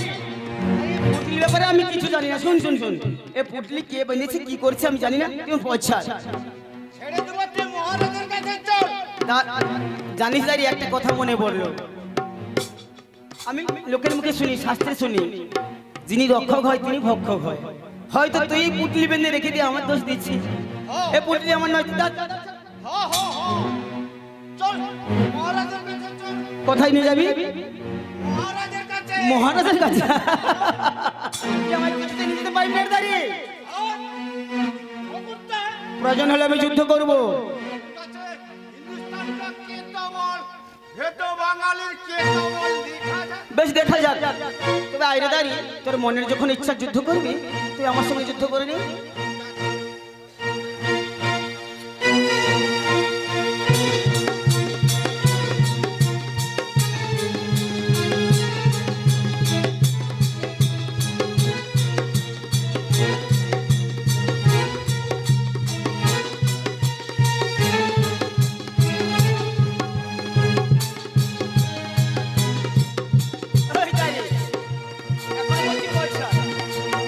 পুটলির ব্যাপারে আমি কিছু জানি না। শুন শুন শুন, এ পুটলি কে বেঁধেছে কি করছে আমি জানি না, তুমি পৌঁছা। ছেড়ে দেবো, তুই মহারাজের কাছে চল। জানিস দাঁড়ি একটা কথা মনে পড়লো, আমি লোকের মুখে শুনি, শাস্ত্রে শুনি, যিনি রক্ষক হয় তিনি ভক্ষক হয়। হয়তো তুই এই পুটলি বেঁধে রেখে দিয়ে আমার দোষ দিচ্ছিস। এ পুটলি আমার নয়। চল মহারাজের কাছে চল। কোথায় নিয়ে যাবি? মহারাজের কাছে। মহারাজের কাছে? তুই আমার কিছুতে নিয়ে যেতে পারবি না দাঁড়িয়ে। প্রয়োজন হলে আমি যুদ্ধ করব। হিন্দুস্তানটা কে দমন, ভেটো বাঙালির কে দমন দেখা যায়। বেশ দেখা যাক। তবে আইরে দাঁড়িয়ে তোর মনের যখন ইচ্ছা যুদ্ধ করবি তুই আমার সঙ্গে যুদ্ধ করে নি।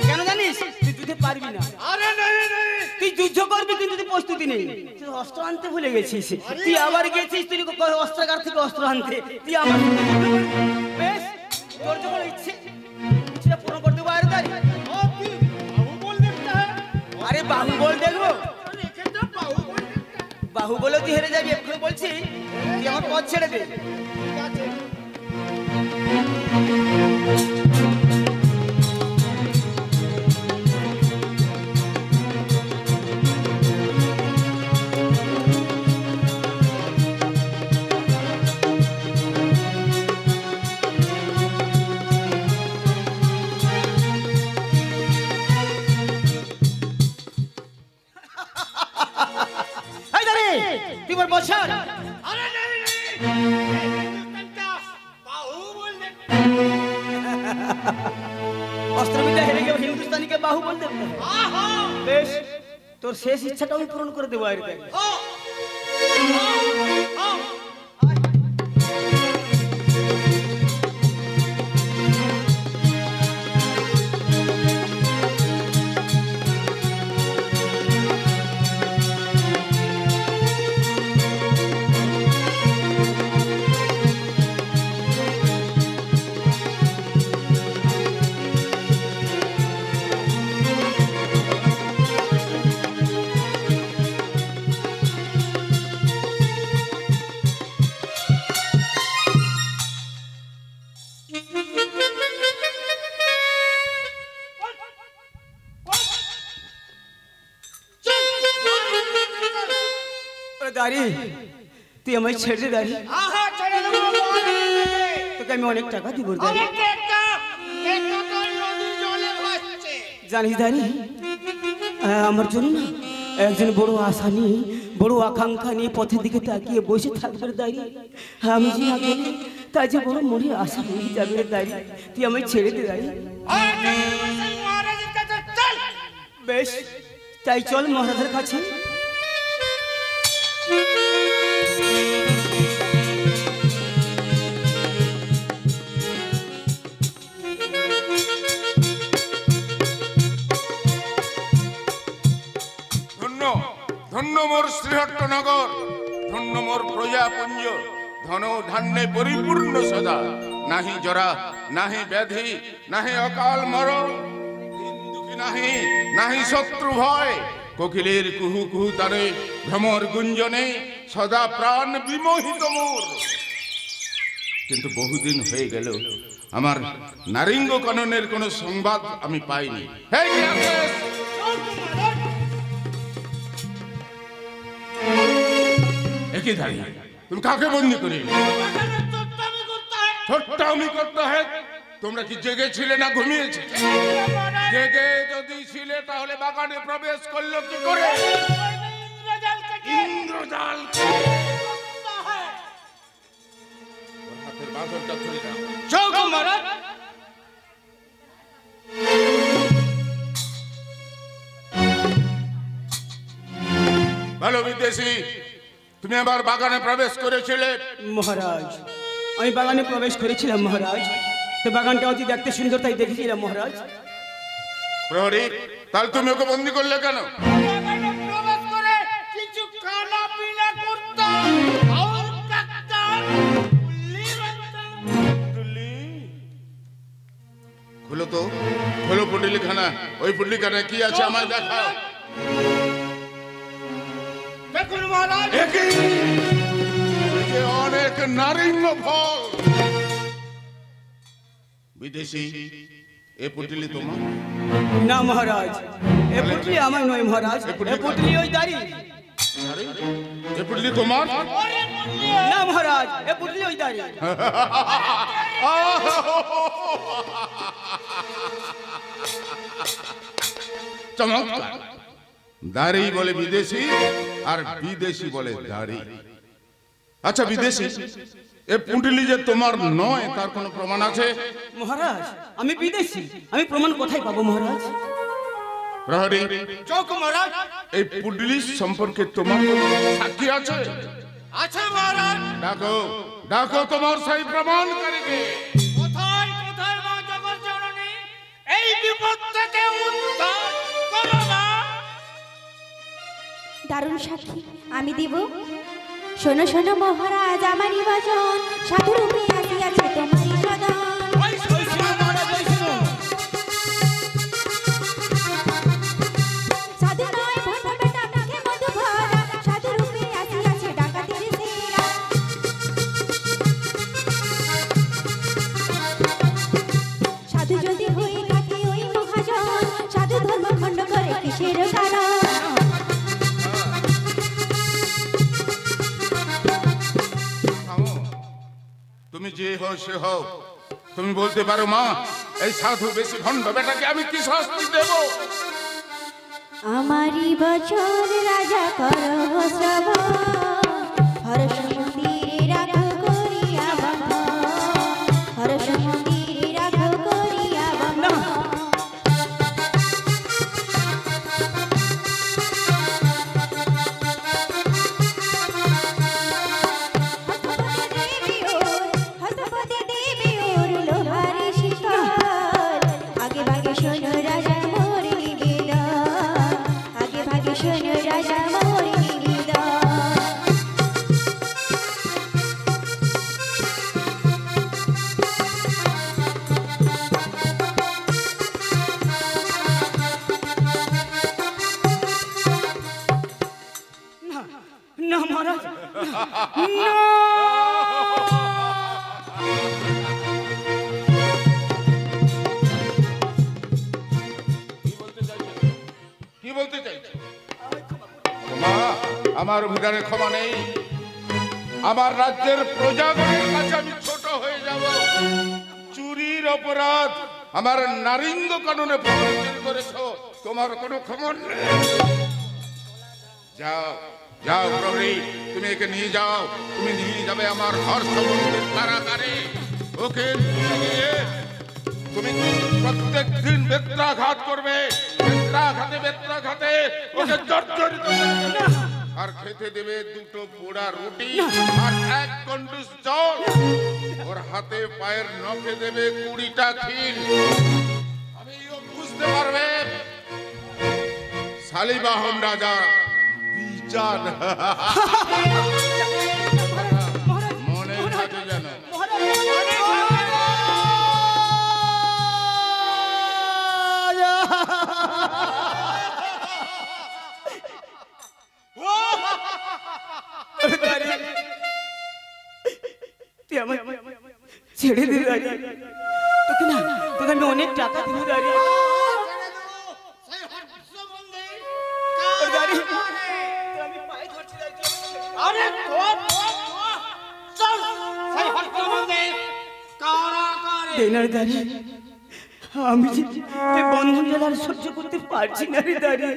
কেন জানিস? তুই যুদ্ধে পারবি না। আরে নেই নেই, তুই যুদ্ধ করবি কিন্তু তুই প্রস্তুতি নেই। তুই অস্ত্র আনতে ভুলে গেছিস। তুই আবার গেছিস তুই অস্ত্রাগার থেকে অস্ত্র আনতে। তুই আমার বেশ তোর যখন ইচ্ছেটা পূরণ করতে পারে দাঁড়ি। বাহুবল দেখতে হয়। আরে বাহুবল দেখবো? রেখে দে বাহুবল দেখতে হয়। বাহুবলে তুই হেরে যাবি, এক্ষুনি বলছি। তুই আমার পথ ছেড়ে দে। ঠিক আছে। এই দাঁড়ি তুই আমার বছর। আরে নেই নেই, হিন্দুস্তানটা বাহুবল দেখতে। অস্ত্রবিদ্যা হেরে গেলে হিন্দুস্তানিকে বাহুবল দেখতে হয়। আহা বেশ তোর শেষ ইচ্ছাটা আমি পূরণ করে দেবো। আর ও ও দাঁড়ি তুই আমায় ছেড়ে দে দাঁড়ি। আহা ছেড়ে দেবো মহারাজের কাছে। তোকে আমি অনেক টাকা দিব দাঁড়ি। অনেক একটা একটা তো নদীর জলে ভাসছে। জানিস দাঁড়ি আমার জন্য না একজন বড় আশা নিয়ে বড় আকাঙ্ক্ষা নিয়ে পথের দিকে তাকিয়ে বসে থাকবে দাঁড়ি। আমি যে আগে তাই যে বড় মনে আশা রয়ে যাবে দাঁড়ি। তুই আমায় ছেড়ে দে দাঁড়ি। আরে সেই মহারাজের কাছে চল। বেশ তাই চল মহারাজের কাছে। ধন্য ধন্য মোর শ্রীহট্ট নগর, ধন্য মোর প্রজাপুঞ্জ, ধন ধান্যে পরিপূর্ণ সদা। নাহি জরা নাহি ব্যাধি নাহি অকাল মরণ, দিন দুঃখী নাহি নাহি শত্রু ভয়। কোকিলের কুহু কুহু তারে ভ্রমর গুঞ্জনে সদা প্রাণ বিমোহিত মোর। কিন্তু বহুদিন হয়ে গেল আমার নারিঙ্গ কাননের কোনো সংবাদ আমি পাইনি। হে গ্রামেশ! একই দাঁড়িয়ে তুমি কাকে বন্দি করি? ছোট্টামি করতে হয়। তোমরা কি জেগেছিলে না ঘুমিয়েছে? জেগে যদি ছিলে তাহলে বাগানে প্রবেশ করলো কি করে? ইন্দ্রজাল হাতের বাঁধনটা খুলে দাও। চল মহারাজ। ভালো বিদেশি, তুমি আবার বাগানে প্রবেশ করেছিলে। মহারাজ আমি বাগানে প্রবেশ করেছিলাম মহারাজ। তো বাগানটা অতি দেখতে সুন্দর তাই দেখেছিলাম মহারাজ। প্রহরী, তাহলে তুমি ওকে বন্দি করলে কেন? প্রবেশ করে কিছু খানা পিনা করতাম, আর কাকতাম, উল্লি বানতাম। খুলো তো, খোলো পুটলিখানা। ওই পুটলিখানায় কি আছে আমায় দেখাও। দেখুন মহারাজ, এ যে অনেক নারিঙ্গ ফল। বিদেশি, এ পুটলি তোমার? না মহারাজ, এ পুটলি আমার নয় মহারাজ, এ পুটলি ওই দাড়ি। আরে, এ পুটলি তোমার? না মহারাজ, এ পুটলি ওই দাড়ি। চমৎকার। দাড়ি বলে বিদেশি, আর বিদেশি বলে দাড়ি। আচ্ছা বিদেশি, এ পুটলি যে তোমার নয় তার কোনো প্রমাণ আছে? মহারাজ, আমি বিদেশি, আমি প্রমাণ কোথায় পাবো মহারাজ? প্রহরী, চোখ মহারাজ। এই পুটলি সম্পর্কে তোমার কোনো সাক্ষী আছে? আছে মহারাজ। ডাকো, ডাকো তোমার সেই প্রমাণকারীকে। কোথায় কোথায় মা জগৎ জননী, এই বিপদ থেকে উদ্ধার করো মা। দারুণ সাক্ষী আমি দিব। শোনো শোনো মহারাজ, আমারই বচন, সাধু রূপে আসিয়াছে তোমারই সদন। সাধু নয় ভণ্ড বেটা, মুখে মধু ভরা, সাধু রূপে আসিয়াছে ডাকাতের সেরা। সাধু যদি হয়ে থাকে ওই মহাজন, সাধু ধর্ম খণ্ড করে কিসের কারণ? তুমি যে হও সে হও, তুমি বলতে পারো মা, এই সাধু বেশি ভণ্ড বেটাকে আমি কি শাস্তি দেব? আমারই বচন রাজা করহ শ্রবণ, হর্ষ মন্দিরে রাখো করিয়া বন্ধন, হর্ষ মন্দিরে রাখো করিয়া বন্ধন। হস্তপদে দেবে ওর লোহারে শিকল, আগে ভাগে শোনো রাজা মোর নিবেদন, আগে ভাগে শোনো রাজা মোর নিবেদন। না মহারাজ, কি বলতে চাইছো? মা, আমার অভিধানে ক্ষমা নেই। আমার রাজ্যের প্রজাগণের কাছে আমি ছোট হয়ে যাব। চুরির অপরাধ আমার নারিঙ্গ কাননে প্রবর্তন করেছো, তোমার কোনো খবর নেই। যাও যাও প্রহরী, তুমি একে নিয়ে যাও, তুমি নিয়ে যাবে আমার হর্ষ মন্দির কারাগারে। ওকে নিয়ে তুমি প্রত্যেক দিন বেত্রাঘাত করবে, বেত্রাঘাতে ওকে জর্জরিত করবে। আর খেতে দেবে দুটো পোড়া রুটি আর এক কন্ডুস জল। ওর হাতে পায়ের নখে দেবে 20টা খিল। আমি বুঝতে পারবে শালিবাহন রাজা বিচার। মনে থাকে যেন। তুই আমায় ছেড়ে দে দাঁড়িয়ে, তোকে না, তোকে আমি অনেক টাকা দিব দাঁড়িয়ে। সেই হর্ষ মন্দির দাঁড়িয়ে আমি পায়ে ধরছি দাঁড়িয়ে। আরে চল, সেই হর্ষ মন্দির কারাগারে। দেনার দাঁড়িয়ে, আমি যে এই বন্ধন জ্বালা আর সহ্য করতে পারছি না রে দাঁড়িয়ে,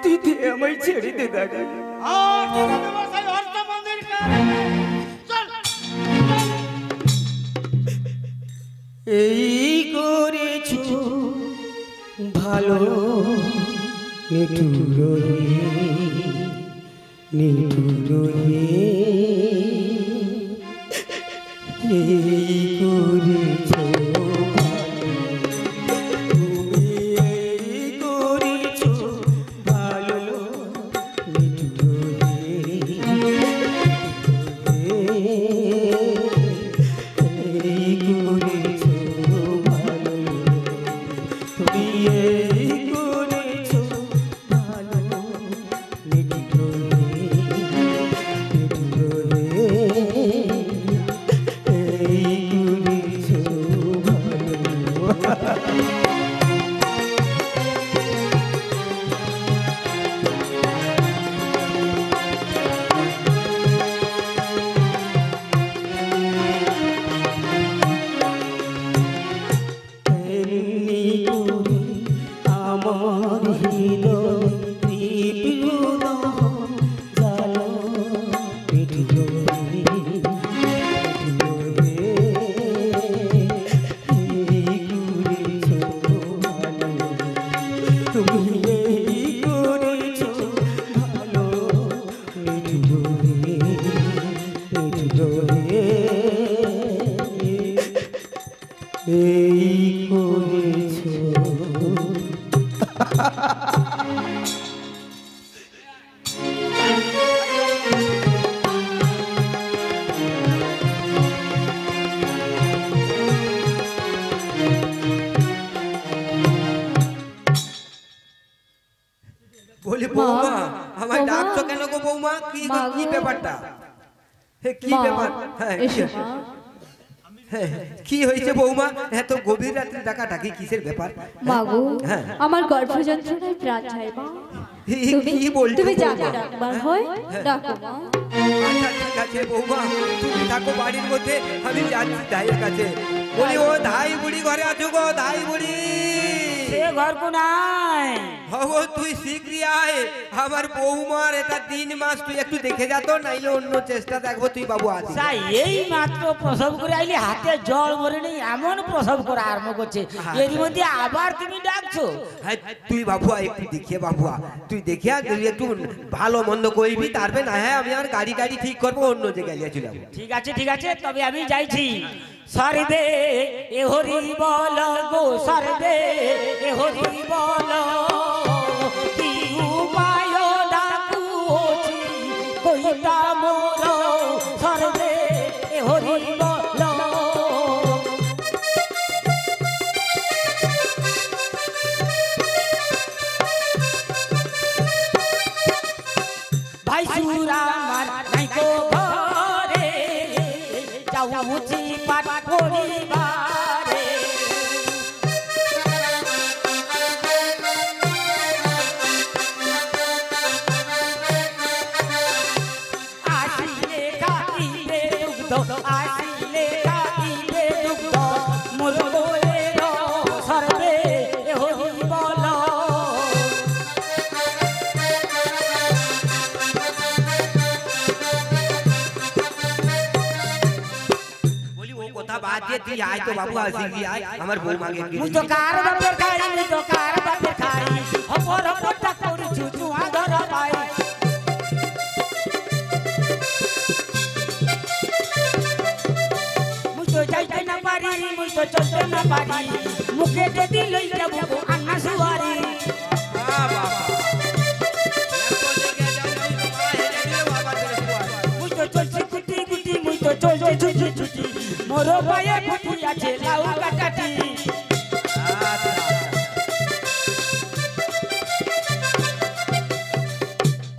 তুই দে, আমায় ছেড়ে দে দাঁড়িয়ে। আর ছেড়ে দেব সেই হর্ষ মন্দিরকে। চল। এই করেছো ভালো নিঠুর এই করেছো তুমি বলি বৌমা আমায় ডাকছো কেন গো বৌমা? কি কি ব্যাপারটা? কি ব্যাপার? হ্যাঁ কি হয়েছে বৌমা? এত গভীর রাত্রে ডাকাডাকি কিসের ব্যাপার? মাগো আমার গর্ভ যন্ত্রণায় প্রাণ যায় মা। কি বলছো? তুমি যাকে ডাকবার হয় ডাকো মা। আচ্ছা ঠিক আছে বৌমা, তুমি থাকো বাড়ির মধ্যে, আমি যাচ্ছি ধাইয়ের কাছে। বলি ও ধাই বুড়ি ঘরে আছো গো? ধাই বুড়ি সে ঘর কো নাই। হগো তুই শিগগিরি আয়, আমার বৌমার এটা 3 মাস, তুই একটু দেখে যা তো, নাইলে অন্য চেষ্টা দেখবো। তুই বাবু আছিস? তাই এই মাত্র প্রসব করে আইলি, হাতে জল মরে নেই এমন প্রসব করা আরম্ভ করছে, এর মধ্যে আবার তুমি ডাকছো? হ্যাঁ তুই বাবু একটু দেখিয়ে, বাবু তুই দেখিয়া তুই একটু ভালো মন্দ করবি, তারপরে না হ্যাঁ আমি আর গাড়ি টাড়ি ঠিক করবো, অন্য জায়গায় নিয়ে চলে যাবো। ঠিক আছে তবে আমি যাইছি। সর্বে এ হরি বল গো, সর্বে এ হরি বল, কি উপায় ডাকুছি কইতা মোর, সর্বে এ হরি বল। ভাই সুরা আমার নাইকো ঘরে, যাউছি পাট পরিবারে। আসিলে খাইবে দুগ্ধ, আসিলে খাইবে দুগ্ধ, মোর কোলের সর্বে এ হরি বল। বলি ও কথা বাদ দিয়ে তুই আয় তো বাবু, শিগগিরি আয়, আমার বৌমাকে মুই তো কার বাপের খাই, মুই তো কার বাপের খাই, অপর অপরটা করছু চুয়া ধর পাই। মুই তো যাইতে না পারি, মুই তো চলতে না পারি, মুখে যদি লই যাব আন্না সুয়ারি। মুই তো চলছি কুটি কুটি, মুই তো চলছি ছুটি ছুটি, মোর পায়ে ফুটি আছে লাউ কাটাটি।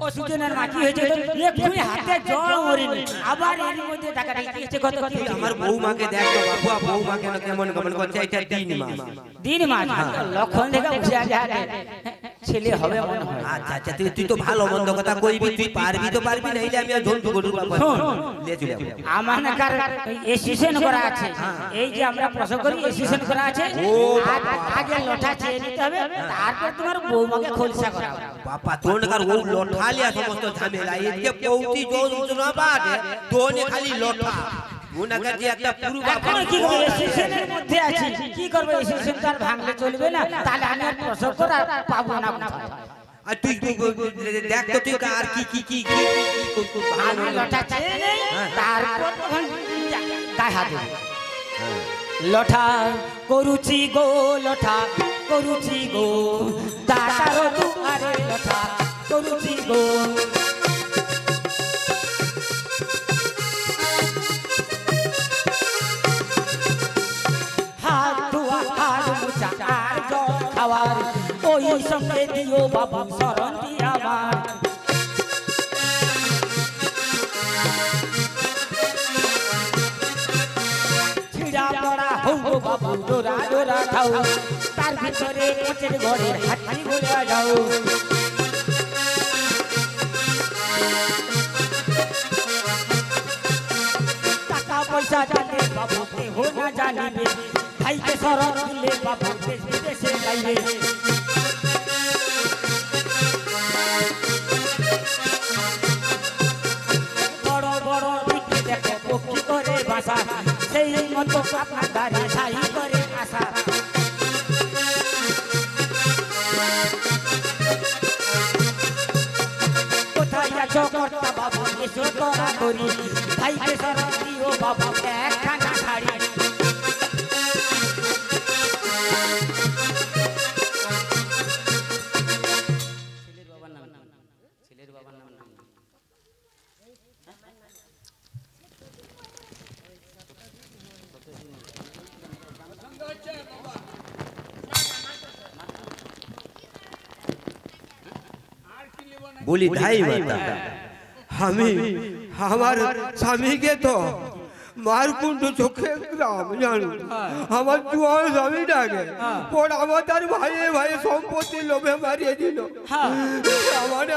অসুজনের মাটি হয়েছে তো এক্ষুনি হাতে জল মরিনি, আবার এর মধ্যে টাকাটা দিয়েছে কত কি। আমার বৌমাকে দেখ তো বাবু, বৌমা কেন কেমন কেমন করছে, এটা 3 মাস। 3 মাস লক্ষণ দেখে বসে আছে, ছেলে হবে মনে হয়। আচ্ছা আচ্ছা তুই তো ভালো মন্দ কথা কইবি, তুই পারবি তো পারবি, নাইলে আমি আর ঝন্টু গরুর বাবা নিয়ে চলে যাবো। আমার নাকার এসিশন করা আছে, এই যে আমরা প্রসব করি এসিশন করা আছে, আগে লঠা চেয়ে নিতে হবে, তারপর তোমার বৌমাকে খোলসা করা হবে। বাবা তোর নাকার ও লঠালিয়া সমস্ত ঝামেলা, এদিকে পৌতি জোর না পাঠে, তোনে খালি লঠা। ওনাকার যে একটা পুরুবা এখন কি করব, এসিশনের মধ্যে আছি, কি করব, এসিশন তো আর ভাঙলে চলবে না, তাহলে আমি আর প্রসব করা পাবো না কোথায়। আর তুই দেখ তো তুই আর কি কি কি আমি লঠা চেয়ে নেই, তারপর তখন গায়ে হাত দেব। লঠা করুছি গো, লঠা করুছি গো, দাতার দুয়ারে লঠা করুছি গো। ওই সঙ্গে দিও বাবু শরণ দিয়া আমার ছিড়া পড়া হও বাবু ডোরা ডোরা খাও তার ভিতরে কোচের ঘরের হাতি ঘুরে যাও টাকা পয়সা জানে বাবু কেহ না জানিবে ভাইকে শরণ দিলে বাবু দেশ বিদেশে যাইবে বড় বড় দিকে দেখো পক্ষী করে বাসা সেই মতো আপনার দ্বারে ছাই করে আসা কোথায় আছো কর্তা বাবু এসো তোরা করি ভাইকে শরণ দিও বাবু একখানা শাড়ি বলি ধাই মাতা আমি আমার স্বামীকে তো মারকুণ্ড চোখে গ্রাম জানো আমার জোয়ান স্বামীটাকে ওর আমার তার ভাইয়ে ভাইয়ে সম্পত্তি লোভে মারিয়ে দিল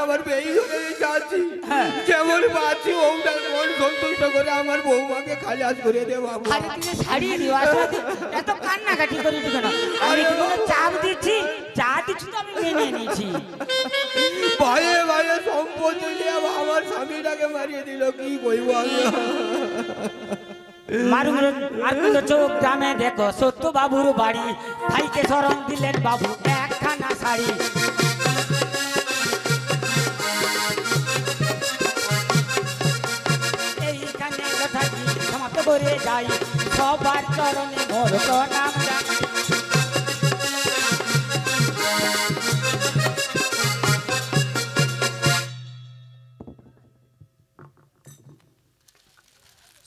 আমার বেই হয়ে যাচ্ছি যেমন পাচ্ছি ওটা মন সন্তুষ্ট করে আমার বৌমাকে খালাস করে দে বাবু আরে তুমি শাড়ি দিও আসলে এত কান্নাকাটি করে দিও না আমি তোমাকে চাপ দিচ্ছি চা দিচ্ছি তো আমি মেনে নিয়েছি ভাইয়ে ভাইয়ে সম্পত্তি নিয়ে আমার স্বামীটাকে মারিয়ে দিল কি কইব আমি মারকুণ্ড চোখ গ্রামে দেখো সত্য বাবুর বাড়ি ভাইকে শরণ দিলেন বাবু একখানা শাড়ি এইখানে কথাটি সমাপ্ত করে যাই সবার চরণে মোর প্রণাম জানাই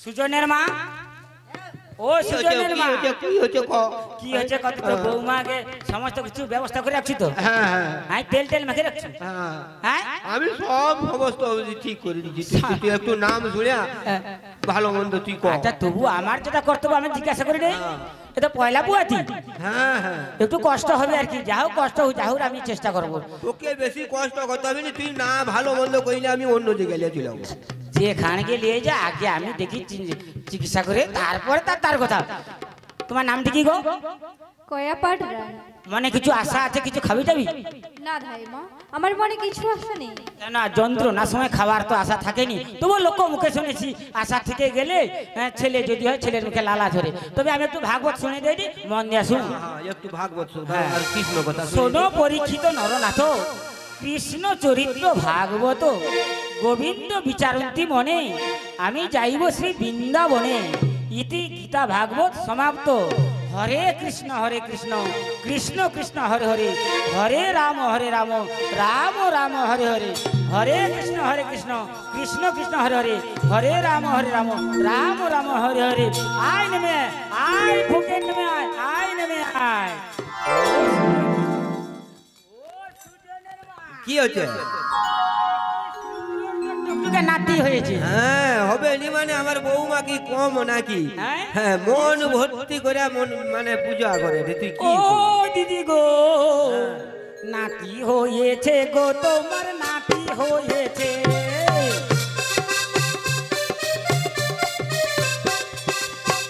সুজনের মা ও সুজনের মা কি হচ্ছে কি হচ্ছে কত তো বৌমাকে সমস্ত কিছু ব্যবস্থা করে রাখছি তো হ্যাঁ তেল তেল মেখে রাখছি হ্যাঁ আমি সব সমস্ত ঠিক করে দিচ্ছি তুই একটু নাম শুনে ভালো মন্দ তুই কর আচ্ছা তবু আমার যেটা কর্তব্য আমি জিজ্ঞাসা করি নেই এটা পয়লা বুয়াতি হ্যাঁ একটু কষ্ট হবে আর কি যা হোক কষ্ট হোক যা হোক আমি চেষ্টা করবো তোকে বেশি কষ্ট করতে হবে না তুই না ভালো মন্দ কইলে আমি অন্য জায়গায় চলে যাবো যেখানে নিয়ে যা আগে আমি দেখি চিকিৎসা করে তারপরে তার কথা তোমার নামটা কি গো কয়াপাট রায়। মনে কিছু আশা আছে কিছু খাবি যাবি না ধাইমা আমার মনে কিছু আশা নেই না যন্ত্রণার সময় খাবার তো আশা থাকেনি তবু লোক মুখে শুনেছি আশা থেকে গেলে ছেলে যদি হয় ছেলের মুখে লালা ধরে তবে আমি একটু ভাগবত শুনে দিই মন দিয়ে শুন একটু ভাগবত আর কৃষ্ণ কথা শোনো পরীক্ষিত নরনাথ কৃষ্ণ চরিত্র ভাগবত গোবিন্দ বিচারন্তি মনে আমি যাইব শ্রী বৃন্দাবনে ইতি গীতা ভাগবত সমাপ্ত হরে কৃষ্ণ কৃষ্ণ কৃষ্ণ হরে হরে হরে রাম রাম রাম হরে হরে হরে কৃষ্ণ কৃষ্ণ কৃষ্ণ হরে হরে হরে রাম রাম রাম হরে হরে আয় নেমে আয় ভুকে নেমে আয় নেমে আয় কি হচ্ছে নাতি হয়েছে হ্যাঁ হবে নি মানে আমার বৌমা কি কম নাকি হ্যাঁ মন ভর্তি করে মন মানে পূজা করে তুই কি ও দিদি গো নাতি হয়েছে গো তোমার নাতি হয়েছে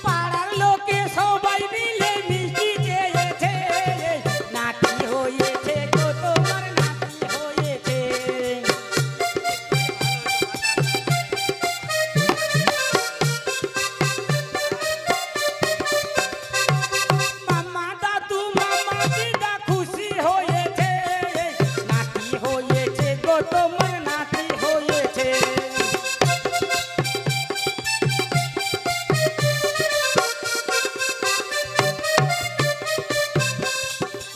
পাড়ার লোকে সবাই মিলে মিষ্টি চেয়েছে নাতি হয়েছে গো তোমার নাতি হয়েছে মামা দাদু মামা দিদা খুশি হয়েছে নাতি হয়েছে গো তোমার নাতি হয়েছে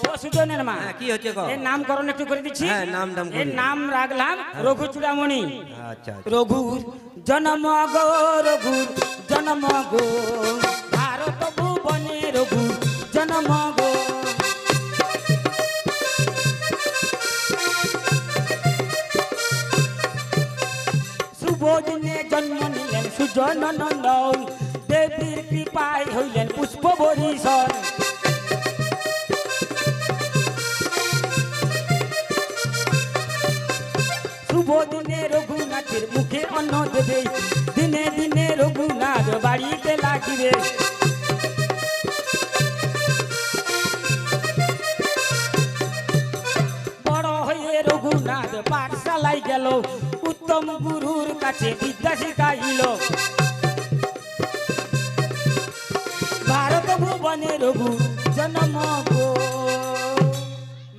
ও সুজনের মা কি হচ্ছে গো এর নামকরণ একটু করে দিচ্ছি হ্যাঁ নাম এর নাম রাখলাম রঘু চূড়ামণি আচ্ছা রঘুর জন্ম গো রঘুর জন্ম গো ভারত ভুবনে রঘুর জন্ম গো জননন্দন দেবীর কৃপায় হইলেন পুষ্প বরিশন শুভ দিনে রঘুনাথের মুখে অন্ন দেবে দিনে দিনে রঘুনাথ বাড়িতে লাগিবে বড় হয়ে রঘুনাথ পাঠশালায় গেল উত্তম গুরুর কাছে বিদ্যা শিখাইল ভারত ভুবনে রঘু জন্ম গো।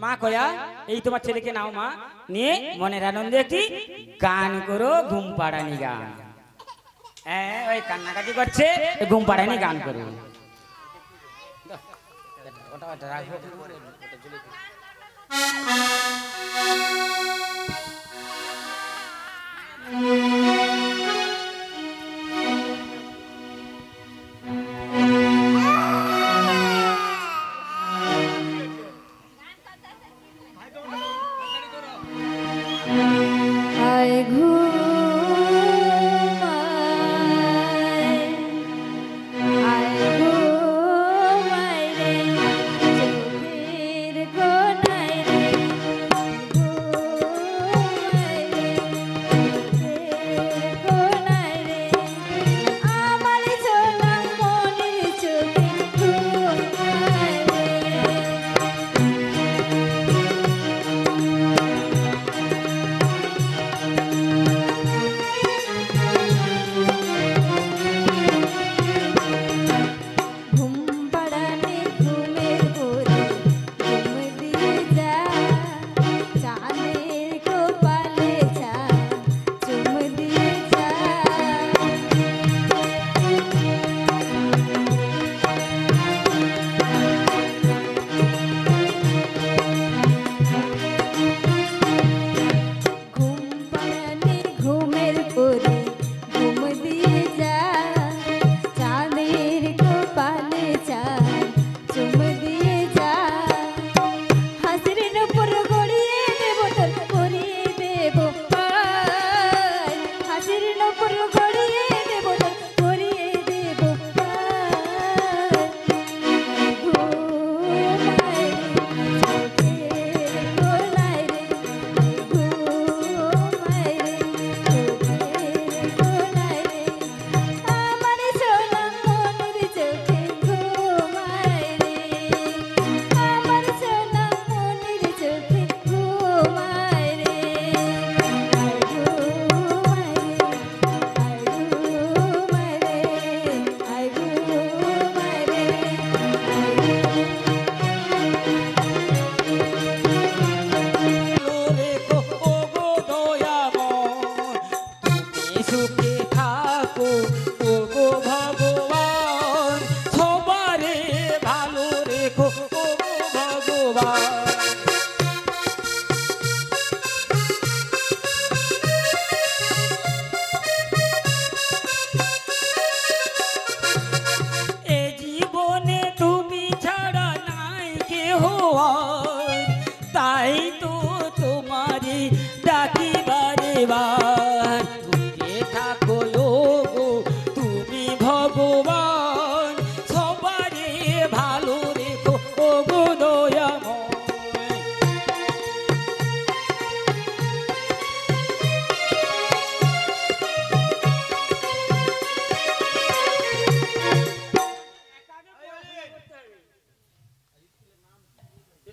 মা কয়া এই তোমার ছেলেকে নাও মা নিয়ে মনের আনন্দে একটি গান করো ঘুম পাড়ানি গান হ্যাঁ ওই কান্নাকাটি করছে ঘুম পাড়ানি গান করো ওটা রাখবো আয় ঘুমায়, আয় ঘুমায় রে, চোখের কোণায় রে, ঘুমায় রে, চোখের কোণায় রে, আমার সোনা মনের চোখে ঘুমায় রে। ঘুম পাড়ানি ঘুমের ঘোরে ঘুম দিয়ে যা, চাঁদের কপালে যা, চুম দিয়ে যা। ঘুম পাড়ানি ঘুমের ঘোরে ঘুম দিয়ে যা, চাঁদের কপালে যা, চুম দিয়ে যা। হাসির নূপুর গড়িয়ে দেব তোর পরিয়ে দেব পায়, হাসির নূপুর গড়িয়ে দেব তোর পরিয়ে দেব পায়। ঘুমায় রে, চোখের কোণায় রে, ঘুমায় রে, চোখের কোণায় রে, আমার সোনা মনের চোখে ঘুমায় রে, আমার সোনা মনের চোখে ঘুমায় রে। আয় ঘুমায় রে, আয় ঘুমায় রে, আয় ঘুমায় রে, রেখো ও গো দয়াময় তুমি সুখে থাকো ও গো ভগবান সবারে ভালো রেখো ও গো ভগবান এ জীবনে তুমি ছাড়া নাই কেহ আর, তাই তো তোমারে ডাকি বারে বার সুখে থাকো ও গো তুমি ভগবান সবারে ভালো রেখো ও গো দয়াময়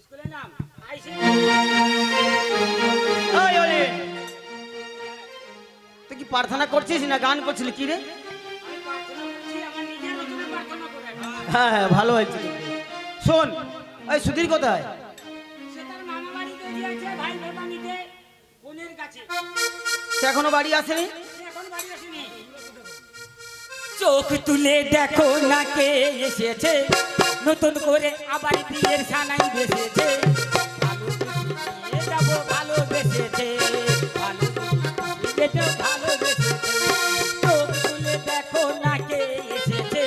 স্কুলের নাম আইসি ওই ওরে, তুই কি প্রার্থনা করছিস না গান করছিলি কি রে? হ্যাঁ হ্যাঁ ভালো হয়েছে। শোন ওই সুধীর কোথায়? সে এখনো বাড়ি আসেনি? চোখ তুলে দেখো না কে এসেছে নতুন করে আবার বিয়ের সানাই বেসেছে ভালোবেসেছে ভালোবেসেছে চোখ তুলে দেখো না কে এসেছে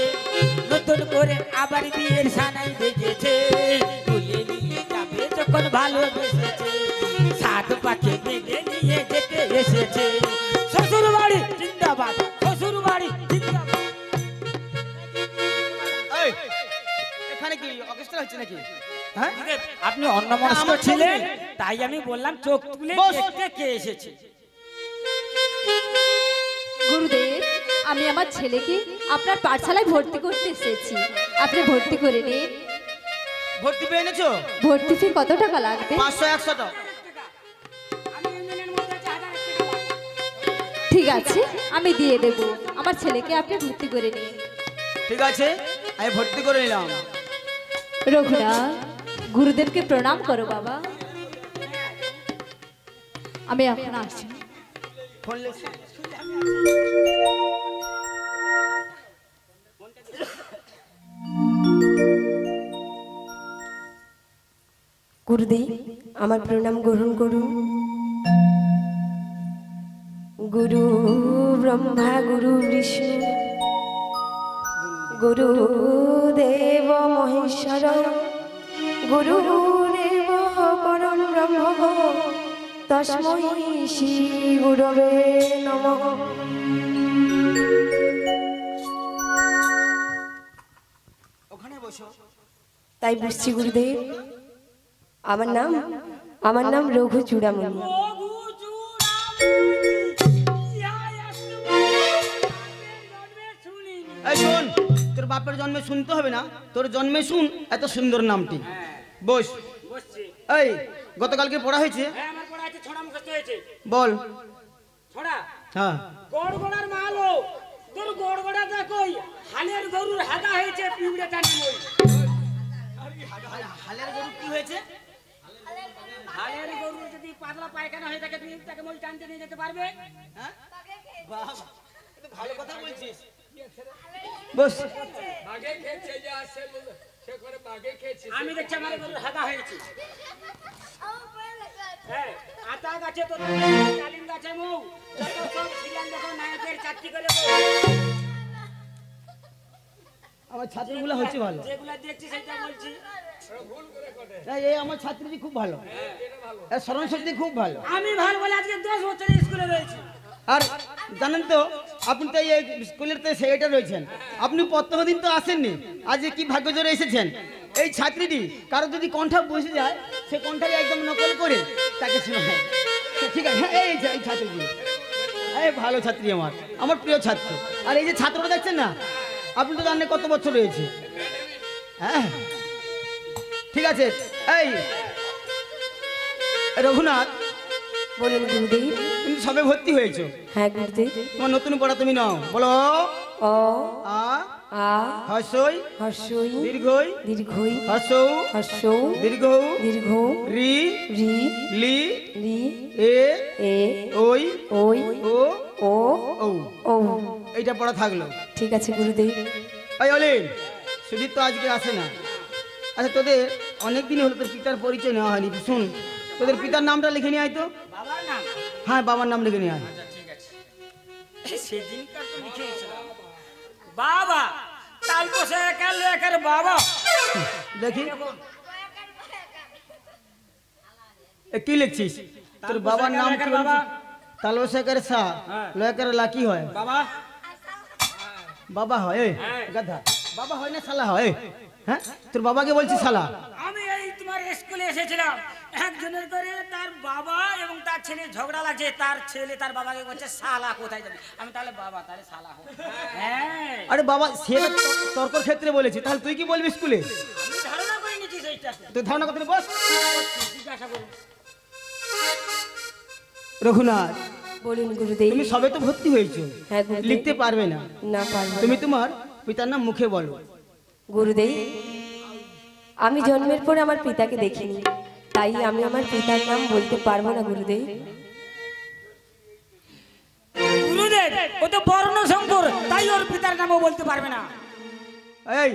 নতুন করে আবার বিয়ের সানাই বেজেছে তুলে নিয়ে যাবে যখন ভালোবেসেছে সাত পাখি বেঁধে নিয়ে যেতে এসেছে শ্বশুর বাড়ি জিন্দাবাদ শ্বশুর বাড়ি সমস্যা হচ্ছে নাকি? হ্যাঁ গুরুদেব, আপনি অন্যমনস্ক আমার ছিলেন, চোখ নেই। তাই আমি বললাম চোখ তুলে বস। দেখতে কে এসেছে। গুরুদেব, আমি আমার ছেলেকে আপনার পাঠশালায় ভর্তি করতে এসেছি। আপনি ভর্তি করে নিন। ভর্তি পেয়ে এনেছো? ভর্তি ফি কত টাকা লাগবে? 500-100 টাকা। আমি ইউনিয়নের মধ্যে আছি, 1000 টাকা লাগবে। ঠিক আছে, আমি দিয়ে দেব। আমার ছেলেকে আপনি ভর্তি করে নিন। ঠিক আছে, আমি ভর্তি করে নিলাম। রঘুনাথ, গুরুদেবকে প্রণাম করো বাবা। আমি এখন আসছি। ফোন লেগেছে? গুরুদেব, আমার প্রণাম গ্রহণ করুন। গুরু ব্রহ্মা গুরু বিষ্ণু গুরুদেব মহেশ্বর গুরুদেব পরম ব্রহ্ম তস্मै শ্রী গুরবে নমঃ। ওখানে বসো। তাই বুঝছি গুরুদেব, আমার নাম রঘু চূড়ামণি। ওগু চূড়ামণি, ইহা জন্মে শুনিনি। এই শোন, তোর বাপের জন্মে শুনতে হবে না, তোর জন্মে শুন এত সুন্দর নামটি। বস। বসছি। এই গতকালকে পড়া হয়েছে? হ্যাঁ, আমার পড়া আছে, ছড়া মুখস্থ হয়েছে। বল। ছড়া হ্যাঁ। গড়গড়ার মালো, তোর গড়গড়া দেখই, হালের গরুর হাগা হয়েছে, পিউড়ে টানি মই। হালের গরু কি হয়েছে? হালের গরু যদি পাতলা পায়খানা হয়ে থাকে, তুমি তাকে মই টানতে নিয়ে যেতে পারবে? হ্যাঁ? বাহ, এ তো ভালো কথা বলছিস। বস। আমি দেখছি আমার গরুর হাগা হয়েছে। হ্যাঁ, আতা গাছে তো ডালিম গাছে মৌ, যত সব সিরিয়াল দেখো নায়কের চাকরি করে বউ। আমার ছাত্রগুলো হচ্ছে ভালো। যেগুলা দেখছি সেটা বলছি। এই আমার ছাত্রী খুব ভালো, এর স্মরণ শক্তি খুব ভালো। আমি ভালো বলে আজকে 10 বছর স্কুলে রয়েছি। আর জানেন তো, আপনি তো এই স্কুলের তো সেক্রেটারি রয়েছেন, আপনি প্রত্যহ দিন তো আসেননি, আজ কি ভাগ্য জোরে এসেছেন। এই ছাত্রীটি কারো যদি কণ্ঠা বসে যায়, সে কণ্ঠাকে একদম নকল করে তাকে শোনায়। ঠিক আছে, হ্যাঁ, এই ছাত্রী, এই ভালো ছাত্রী, আমার প্রিয় ছাত্র। আর এই যে ছাত্রটা দেখছেন না, আপনি তো জানেন কত বছর রয়েছে। হ্যাঁ, ঠিক আছে। এই রঘুনাথ, বলুন গুরুদেব। তুমি সবে ভর্তি হয়েছো। হ্যাঁ গুরুদেব। তোমার নতুন পড়া তুমি নাও। বলো। অ আ আ হর্ষই হর্ষই দীর্ঘই দীর্ঘই হর্ষৌ হর্ষৌ দীর্ঘ দীর্ঘ রি রি লি রি এ এ ওই ওই ও ও ও। ও। এইটা পড়া থাকলো। ঠিক আছে গুরুদেব। এই অলিন, সুদীপ তো আজকে আসে না। আচ্ছা, তোদের অনেক দিন হলো তোর পিতার পরিচয় নেওয়া হয়নি। শুন, তোদের পিতার নামটা লিখে নিয়ে আয় তো। বাবার নাম? হ্যাঁ, বাবার নাম লিখে নিয়ে আয়। ঠিক আছে। সেদিনকার তো লিখে এসেছিলাম বাবা, তাল বসে একার লেখার বাবা। দেখি এ কি লিখছিস? তোর বাবার নাম কি? বাবা তালবসাকার সা লয়কার লাকি হয় বাবা বাবা হয়। এই গাধা, বাবা হয় না শালা হয়? হ্যাঁ, তোর বাবাকে বলছিস শালা? আমি এই তোমার স্কুলে এসেছিলাম, একজনের করে তার বাবা এবং তার ছেলে ঝগড়া লাগছে, তার ছেলে তার বাবাকে বলছে শালা কোথায় যাবে। আমি তাহলে বাবা, তাহলে শালা হোক। হ্যাঁ, আরে বাবা, সে তর্কর ক্ষেত্রে বলেছি, তাহলে তুই কি বলবি স্কুলে? আমি ধারণা করে নিচ্ছি সেইটাতে। তুই ধারণা করতে বস। জিজ্ঞাসা করুন। রঘুনাথ, বলুন গুরুদেব। তুমি সবে তো ভর্তি হয়েছো, হ্যাঁ গুরুদেব। লিখতে পারবে না। না পারবো না। তুমি তোমার পিতার নাম মুখে বলো। গুরুদেব, আমি জন্মের পর আমার পিতাকে দেখিনি, তাই আমি আমার পিতার নাম বলতে পারবো না গুরুদেব। গুরুদেব, ও তো বর্ণ শঙ্কর, তাই ওর পিতার নামও বলতে পারবে না। এই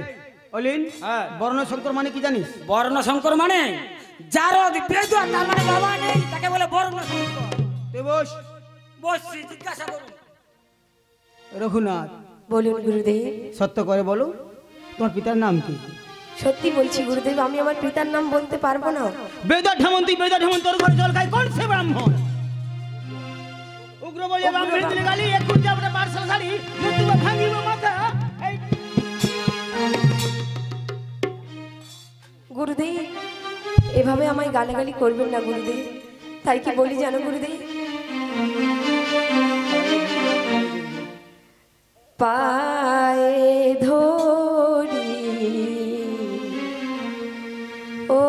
অলিন, বর্ণ শঙ্কর মানে কি জানিস? বর্ণ শঙ্কর মানে জারদ বেদুয়া, তার মানে বাবা নেই, তাকে বলে বর্ণ শঙ্কর। তুই বস। বসছি, জিজ্ঞাসা করুন। রঘুনাথ, বলুন গুরুদেব। সত্য করে বলো, তোমার পিতার নাম কি? সত্যি বলছি গুরুদেব, আমি আমার পিতার নাম বলতে পারবো না। বেদা ঢেমন, তুই বেদা ঢেমন, তোর ঘরে জল খাই কোন সে ব্রাহ্মণ? উগ্র বলে ব্রাহ্মণ দিলে গালি, এক কুড়ি যাবটা পার্সল শাড়ি, নতুবা ভাঙিব মাথা। এই গুরুদেব এভাবে আমায় গালাগালি করবেন না গুরুদেব। তাই কি বলি জানো গুরুদেব, পায়ে ধরি ও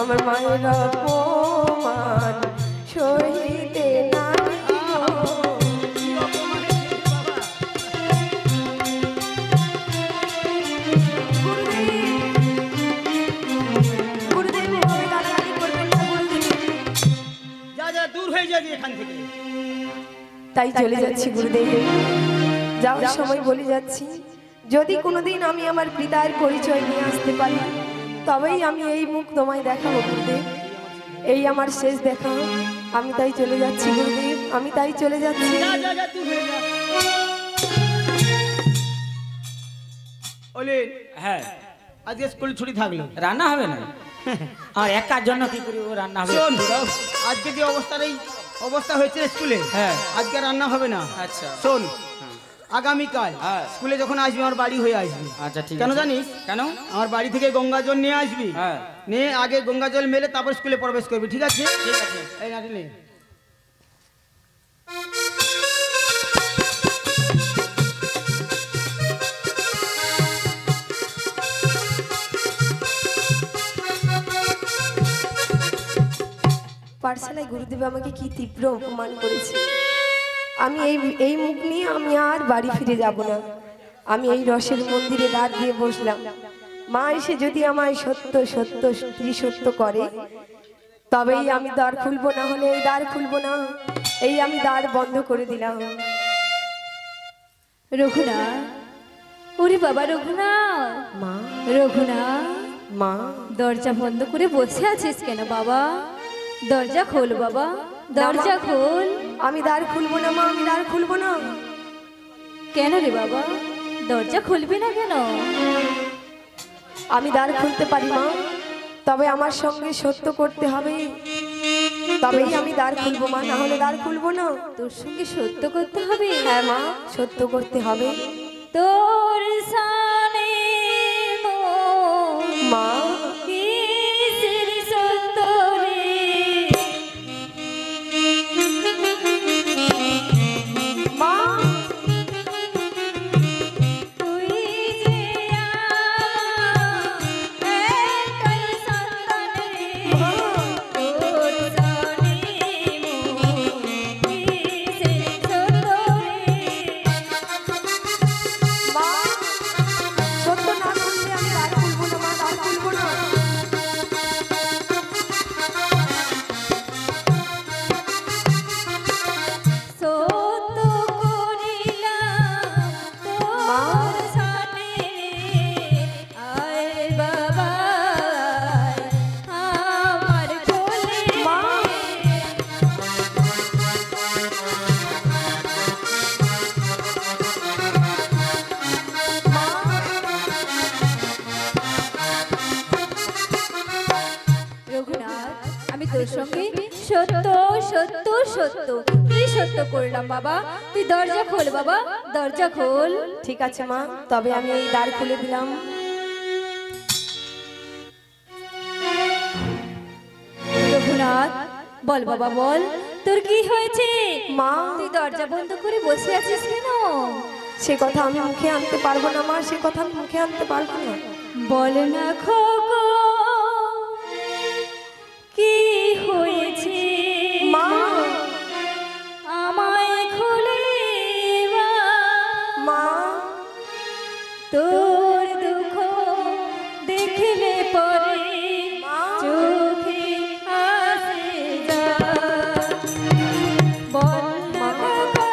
আমার মায়ের অপমান সহিতে নারী দূর হয়ে যাবি এখান থেকে। তাই চলে যাচ্ছি গুরুদেব। যাওয়ার সময় বলে যাচ্ছি, যদি কোনোদিন আমি আমার পিতার পরিচয় নিয়ে আসতে পারি তবেই আমি এই মুখ তোমায় দেখাবো গুরুদেব। এই আমার শেষ দেখা। আমি তাই চলে যাচ্ছি গুরুদেব, আমি তাই চলে যাচ্ছি। ওলে হ্যাঁ আজকে স্কুল ছুটি থাকলো, রান্না হবে না? আর একার জন্য কি করি ও রান্না হবে? শোন, আজকে যে অবস্থা হয়েছে স্কুলে, হ্যাঁ আজকে রান্না হবে না। আচ্ছা শোন, আগামীকাল হ্যাঁ। স্কুলে যখন আসবি আমার বাড়ি হয়ে আসবি। আচ্ছা ঠিক কেন আছে। জানিস? কেন? আমার বাড়ি থেকে গঙ্গা জল নিয়ে আসবি, হ্যাঁ নিয়ে আগে গঙ্গা জল মেলে তারপর স্কুলে প্রবেশ করবি, ঠিক আছে? ঠিক আছে। এই নাটি নে। পাঠশালায় গুরুদেব আমাকে কি তীব্র অপমান করেছে। আমি এই মুখ নিয়ে আমি আর বাড়ি ফিরে যাব না। আমি এই রসের মন্দিরে দ্বার দিয়ে বসলাম। মা এসে যদি আমায় সত্য সত্য ত্রিসত্য করে তবেই আমি দ্বার খুলবো, না হলে এই দ্বার খুলবো না। এই আমি দ্বার বন্ধ করে দিলাম। রঘুনাথ, ওরে বাবা রঘুনাথ, মা, রঘুনাথ, মা, দরজা বন্ধ করে বসে আছিস কেন বাবা? দরজা খোল বাবা, দরজা খোল। আমি দ্বার খুলবো না মা, আমি দ্বার খুলবো না। কেন রে বাবা, দরজা খুলবি না কেন? আমি দ্বার খুলতে পারি মা, তবে আমার সঙ্গে সত্য করতে হবে, তবেই আমি দ্বার খুলবো মা, না হলে দ্বার খুলবো না। তোর সঙ্গে সত্য করতে হবে? হ্যাঁ মা, সত্য করতে হবে। তোর সানে মা, কিসের সত্য রে? মা, তুই যে একটাই সন্তান রে, তোর সানে কিসের সত্য রে? মা, সত্য না করলে আমি দ্বার খুলবো না মা, দ্বার খুলবো না। সত্য করিলাম তোর সানে, আয় বাবা আমার কোলে। মা, রঘুনাথ, আমি তোর সঙ্গে সত্য সত্য সত্য কি সত্য করলাম বাবা? তুই দরজা খোল বাবা, দরজা খোল। ঠিক আছে মা, তবে আমি এই দ্বার খুলে দিলাম। রঘুনাথ, বল বাবা বল, তোর কি হয়েছে? মা, তুই দরজা বন্ধ করে বসে আছিস কেন? সে কথা আমি মুখে আনতে পারবো না মা, সে কথা আমি মুখে আনতে পারবো না। বল না খোকো, কি হয়েছে? মা, আমায় খুলে মা, তোর দুঃখ দেখলে পরে চোখে আসে যায়। বল না খোকো,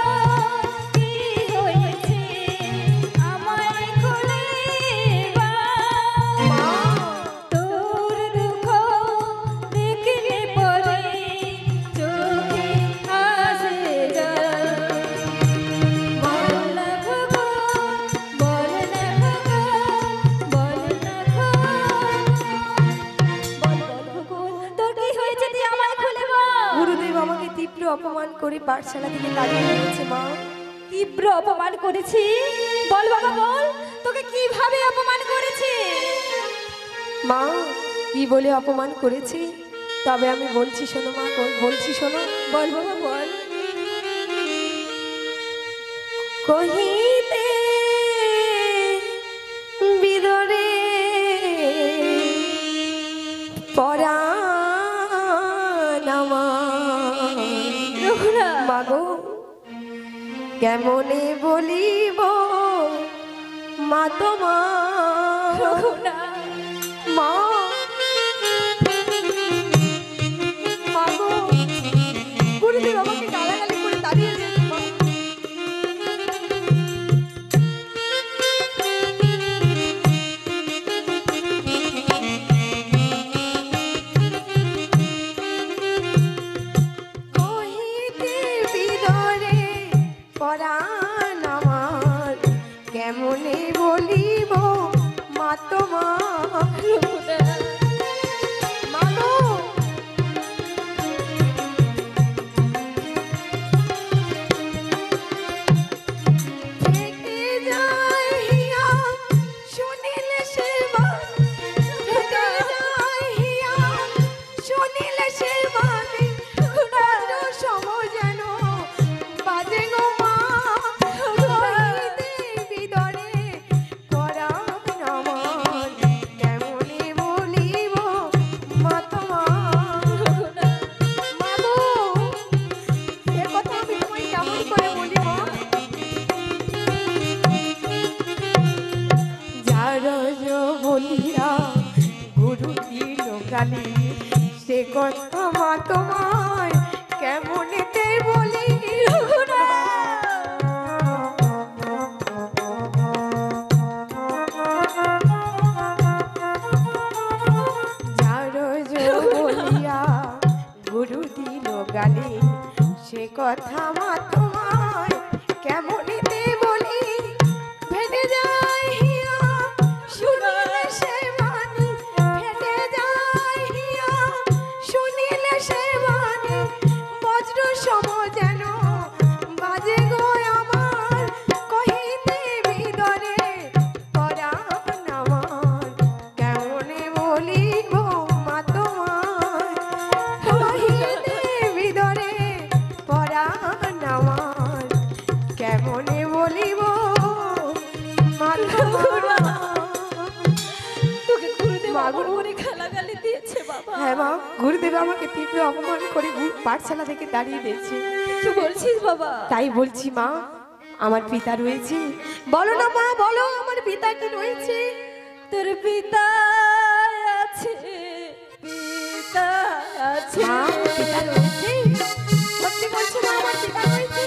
কি হয়েছে? আমায় খুলে মা, তোর দুঃখ দেখলে পরে চোখে আসে যায়। বল না খোকো, বল না খোকো, বল না খোকো, তোর কি হয়েছে? তুই আমায় খুলে বল। গুরুদেব আমাকে তীব্র অপমান করে পাঠশালা থেকে তাড়িয়ে দিয়েছে মা। তীব্র অপমান করেছি? বল বাবা বল, তোকে কিভাবে অপমান করেছি? মা, কি বলে অপমান করেছে তবে আমি বলছি শোনো মা, বলছি শোনো। বল বাবা বল। কহিতে বিদরে পরাণ আমার। রঘুনাথ, মাগো, কেমনে বলিব মা তোমার। রঘুনাথ, মা, মাগো, গুরুদেব আমাকে গালাগালি করে তাড়িয়ে দিয়েছে মা। কহিতে বিদরে পরাণ আমার, কেমনে বলিব মা তোমার। মাগো, থেকে যাইয়া শুনিলে সে বাণী, থেকে যাইয়া শুনিলে সে বাণী, রাজু সম যেন বাজে গো মা। কহিতে বিদরে পরাণ আমার, কেমনে বলিব মা তোমার। মাগো, এ কথা আমি তোমায় কেমন করে বলি মা? যার বলিয়া গুরু দিল গালি, সে কথা মা তোমায় কেমনেতে বলি। যার বলিয়া গুরু দিল গালি, সে কথা মা তোমায় কেমনেতে বলি। ফেটে যায় হিয়া শুনিলে সে বাণী, ফেটে যায় হিয়া শুনিলে সে বাণী, বজ্র সম যেন বাজে গো আমার। কহিতে বিদরে পরাণ আমার, কেমনে বলিব মা তোমার। কহিতে বিদরে পরাণ আমার, কেমনে বলিব মা তোমার। তোকে গুরুদেব আমার করে গালাগালি দিয়েছে বাবা। হ্যাঁ মা, গুরুদেব আমাকে তীব্র অপমান করে পাঠশালা থেকে তাড়িয়ে দিয়েছে। কি বলছিস বাবা? তাই বলছি মা, আমার পিতা রয়েছে। বলো না মা, বলো আমার পিতা কি রয়েছে? তোর পিতা আছে, পিতা আছে। মা, পিতা রয়েছে? সত্যি বলছো মা, আমার পিতা রয়েছে?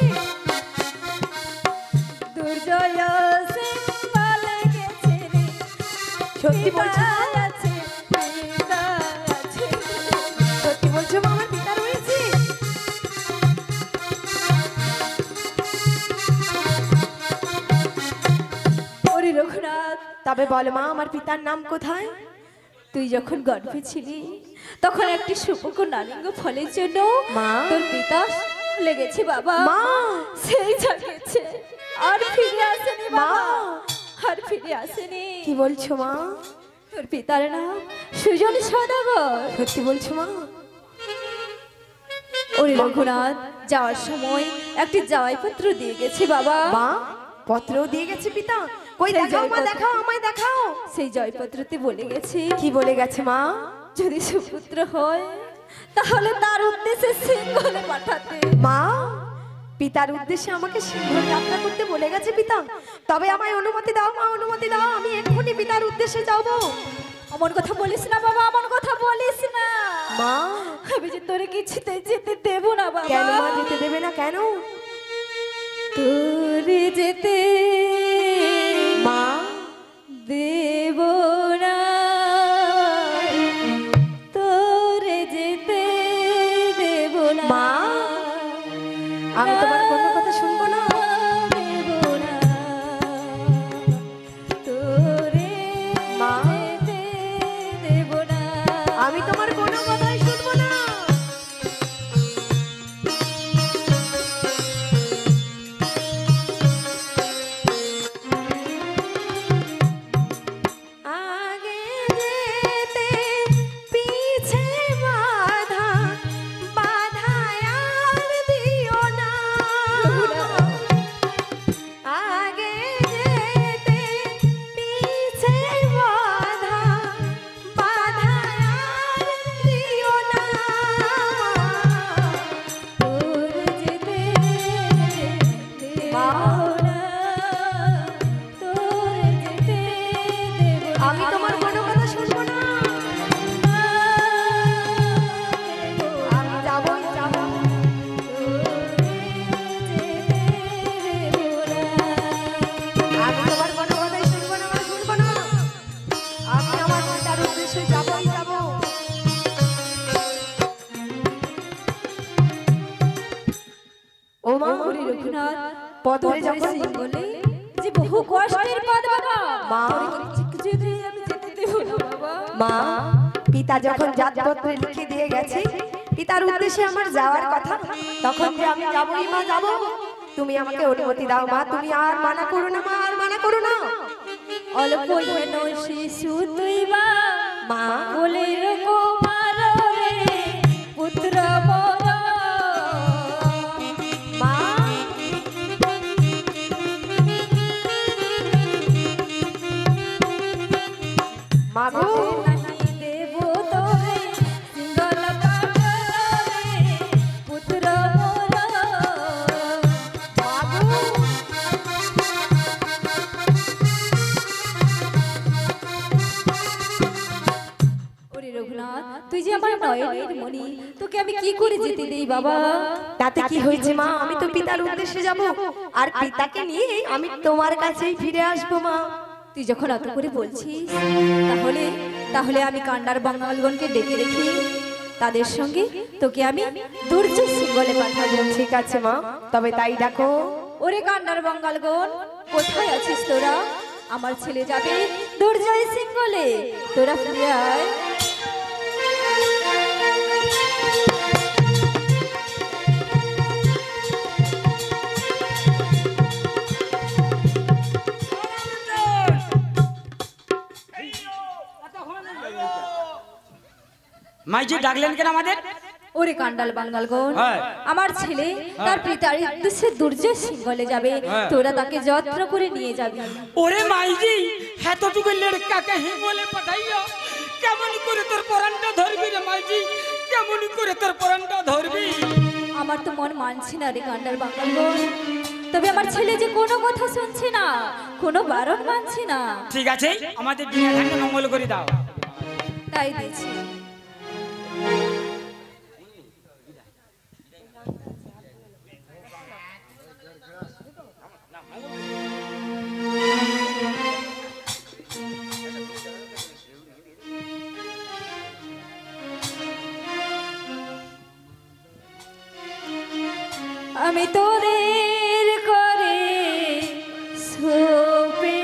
দুর্জয় সেন পালে গেছে রে, সত্যি বলছো মা? পিতা আছে, পিতা আছে। সত্যি বলছো মা, আমার পিতা রয়েছে? ওরে রঘুনাথ, তবে বল মা, আমার পিতার নাম কোথায়? তুই যখন গর্ভে ছিলি তখন একটি সুপক নালিঙ্গ ফলের জন্য মা। তোর পিতা লেগেছে বাবা। মা। সেই জাগেছে, আর ফিরে আসেনি মা। বাবা, আর ফিরে আসেনি। কি বলছো মা? তোর পিতার নাম সুজন সদাগর। সত্যি বলছো মা? ওরে রঘুনাথ, যাওয়ার সময় একটি জামাই পত্র দিয়ে গেছে বাবা। মা, পত্র দিয়ে গেছে পিতা? কই দেখাও মা, দেখাও, আমায় দেখাও। সেই জয়পত্রতে বলে গেছে, কি বলে গেছে মা? যদি সুপুত্র হয় তাহলে তার উদ্দেশ্যে সিংহলে পাঠাতে। মা, পিতার উদ্দেশ্যে আমাকে সিংহ যাত্রা করতে বলে গেছে পিতা। তবে আমায় অনুমতি দাও মা, অনুমতি দাও, আমি এক্ষুনি পিতার উদ্দেশ্যে যাব। অমন কথা বলিস না বাবা, অমন কথা বলিস না মা। আমি যে তোরে কিছুতে যেতে দেব না বাবা। কেন মা, যেতে দেবে না কেন? তোরে যেতে মা দেব না, তোরে যেতে দেব না। মা, আমি তোমার কোনো কথা শুনবো না। দেব না, তোরে মা, যেতে দেব না। আমি তোমার কোনো কথাই শুনবো না। আগে যেতে পিছে বাধা, বাধায় আর দিও না। আগে যেতে পিছে বাধা, বাধায় আর দিও না। তোরে যেতে দেব মা, না, তোরে যেতে দেব না। আমি তোমার কোনো কথা শুনবো না। আমি যাবই যাব। আমি তোমার কোনো কথাই শুনবো না, শুনবো না। আমি আমার পিতার উদ্দেশ্যে যাবই যাব। ও মা, ওরে রঘুনাথ, পথে যখন বলে যে বহু কষ্টের পথ বাবা। মা, যদি আমি যেতে দেব না বাবা। মা, পিতা যখন জাতপত্রে লিখে দিয়ে গেছে পিতার উদ্দেশ্যে আমার যাওয়ার কথা, তখন যে আমি যাবই মা, যাব। তুমি আমাকে অনুমতি দাও মা, তুমি আর মানা করো না মা, আর মানা করো না। অল্প হেন শিশু তুই বা মা, বলে কুমার রে পুত্র মোর। মা, মা গো, নাহি দেব তোরে সিংহল পাটরে পুত্র মোর। মা গো, ওরে রঘুনাথ, তুই যে আমার নয়নের মণি, তোকে আমি কি করে যেতে দেই বাবা? তাতে কি হয়েছে মা? আমি তো পিতার উদ্দেশ্যে যাব, আর পিতাকে নিয়ে আমি তোমার কাছেই ফিরে আসবো মা। তুই যখন এত করে বলছিস, তাহলে তাহলে আমি কান্ডার বাঙালগণকে ডেকে রেখি, তাদের সঙ্গে তোকে আমি দুর্জয় সিংহলে পাঠাবো। ঠিক আছে মা, তবে তাই ডাকো। ওরে কান্ডার বাঙালগণ, কোথায় আছিস তোরা? আমার ছেলে যাবে দুর্জয় সিংহলে, তোরা ফিরে আয়। মাইজি ডাকলেন কেন আমাদের? ওরে কান্ডাল বাঙ্গালগণ, হ্যাঁ। আমার ছেলে তার পিতার উদ্দেশ্যে দুর্জয় সিংহলে যাবে, হ্যাঁ। তোরা তাকে যত্ন করে নিয়ে যাবি। ওরে মাইজি, এতটুকু লেড়কাকে হি বলে পাঠাইও, কেমন করে তোর পরানটা ধরবি রে মাইজি, কেমন করে তোর পরানটা ধরবি? আমার তো মন মানছে না রে কান্ডাল বাঙ্গালগণ, তবে আমার ছেলে যে কোনো কথা শুনছে না, কোনো বারণ মানছে না। ঠিক আছে, আমাদের দুনিয়া ধানে মঙ্গল করে দাও। তাই দিয়েছি। আমি তোদের করে সোপে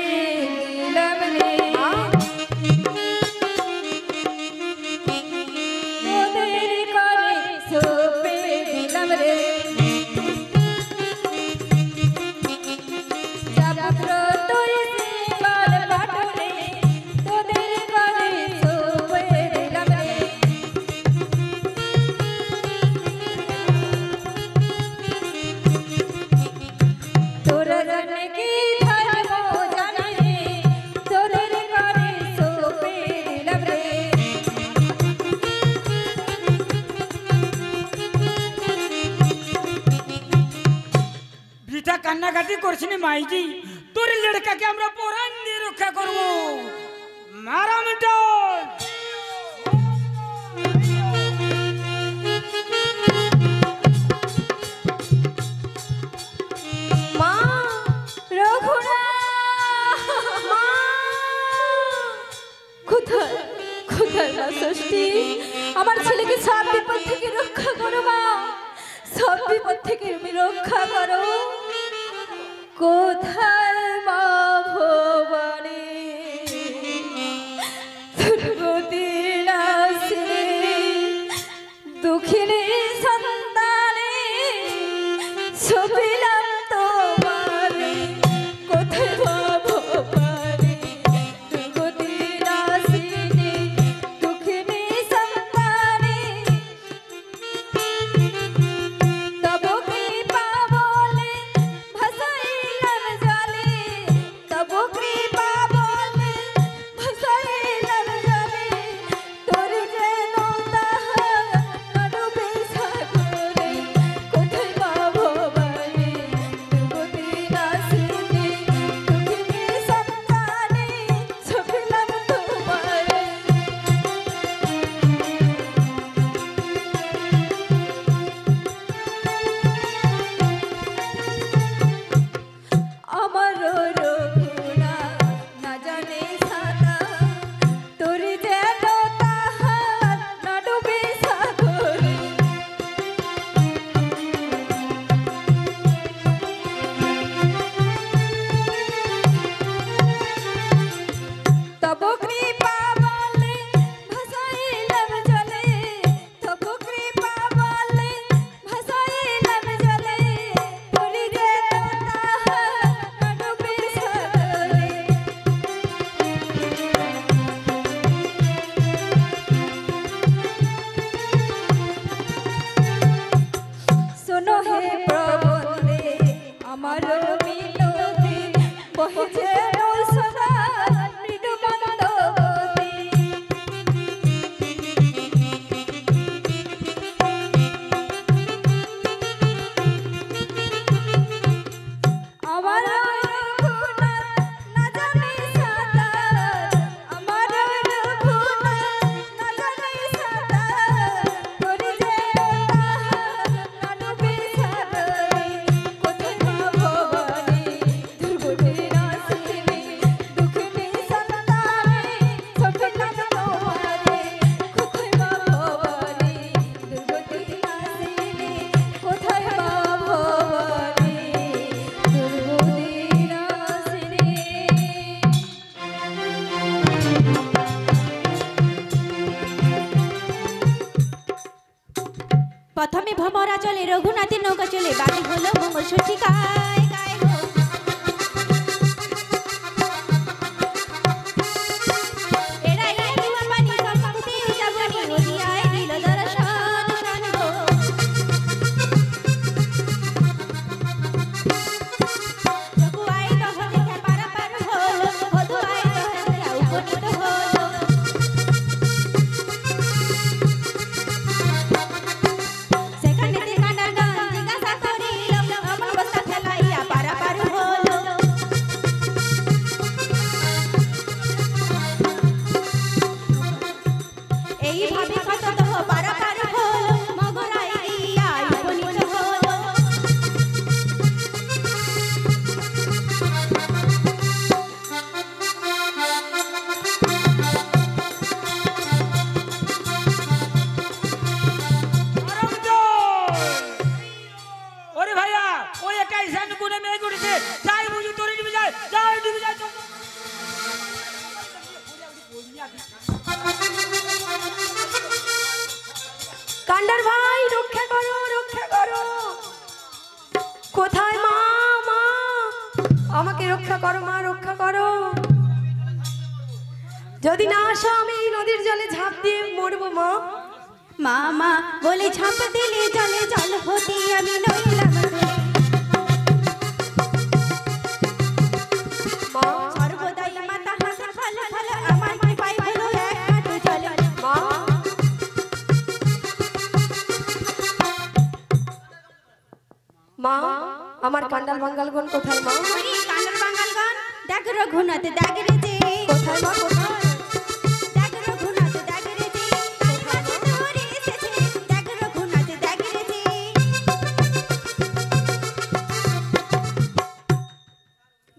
দিলাম রে, তোদের করে সোপে দিলাম রে, যাপুত্র তুই সিংহল পাটরে, তোদের করে সোপে দিলাম রে। কাছাকাছি করছি না মাইজি, তোর লড়কাকে আমরা পরাণ দিয়ে রক্ষা করবো। মারাম ডন। মা রঘুনাথ, মা কোথায় কোথায় মা ষষ্ঠী? আমার ছেলেকে সব বিপদ থেকে রক্ষা করো মা, সব বিপদ থেকে তুমি রক্ষা করো। কোথায় মা ভবানী দুর্গতির নাশিনী দুঃখিনী সন্তানে ছবিলাম তোমারে। কোথায় মা ভবানী দুর্গতির নাশিনী দুঃখিনী সন্তানে তব কৃপা বলে ভাসাইলাম জলে, তব কৃপা বলে ভাসাইলাম জলে। তোর যেন তাহা নডুবে সাগরে। কোথায় মা ভবানী দুর্গতি নাশিনী দুঃখিনী সন্তানে ছবিলাম তোমারে। আমার রঘুনাথ না জানে সাদা, তোর যেন তাহার না ডুবে সাগরে। তব কৃপা বলে ভাসাইলাম জলে, তব কৃপা বলে ভাসাইলাম জলে। তোর যেন তাহার না ডুবে সাগরে। শোনো হে প্রবন্দে আমার মিনতি, বহে যেন সদা মৃদুমন্দ গতি। আমার রঘুনাথ না জানে সাঁতার, আমার রঘুনাথ না জানে সাঁতার। তোর যেন তাহার না ডুবে সাগরে। কোথায় মা ভবানী দুর্গতি নাশিনী দুঃখিনী সন্তানে ছবিলাম তোমারে। কোথায় মা ভবানী দুর্গতি নাশিনী, কোথায় মা ভবানী দুর্গতি নাশিনী। প্রথমে ভমরা চলে রঘুনাথের নৌকা চলে, বাকি হলো মঙ্গল ষষ্ঠী গায় গায় গো। এরাই দিওয়া পানি সম্পত্তি উজাবনি, নদিয়ায় দিল দর্শন শোন গো। জগুয়াই দহ দেখে পারাপার হলো, হদুয়াই দহ দেখে উপনীত হলো। সেখানে কানার গান জিজ্ঞাসা করিল, আমার বস্তা ফেলাইয়া পারাপার হলো। এইভাবে কত দহ পারাপার হলো, মগরাই দিয়া উপনীত হলো। মারাম ডন। ওরে ভাইয়া, ওই একটা ঈশান কোণে মেয়ে ঘুরেছে, যাই বুঝি তোরে ডুবে যায়, যাই ডুবে যায়। কান্ডার ভাই রক্ষা করো, রক্ষা করো। কোথায় মা? মা আমাকে রক্ষা করো, মা রক্ষা করো। যদি না আসো আমি এই নদীর জলে ঝাঁপ দিয়ে মরবো মা। মা মা বলে ঝাঁপ দিলে জলে জল হতে আমি নইলাম দূরে। মা সর্বদাই মাতা হাসে ফল ফল, আমার পাই হলো এক হাঁটু জলে। মা মা আমার কান্ডাল বাঙ্গালগণ কোথায় মা? ওরে কান্নার বাঙালগণ, দেখ রঘুনাথ দেখ রে যে, কোথায় মা কোথায়? দেখ রঘুনাথ দেখ রে যে, কাছে ধরে এসেছে, দেখ রঘুনাথ দেখ রে যে।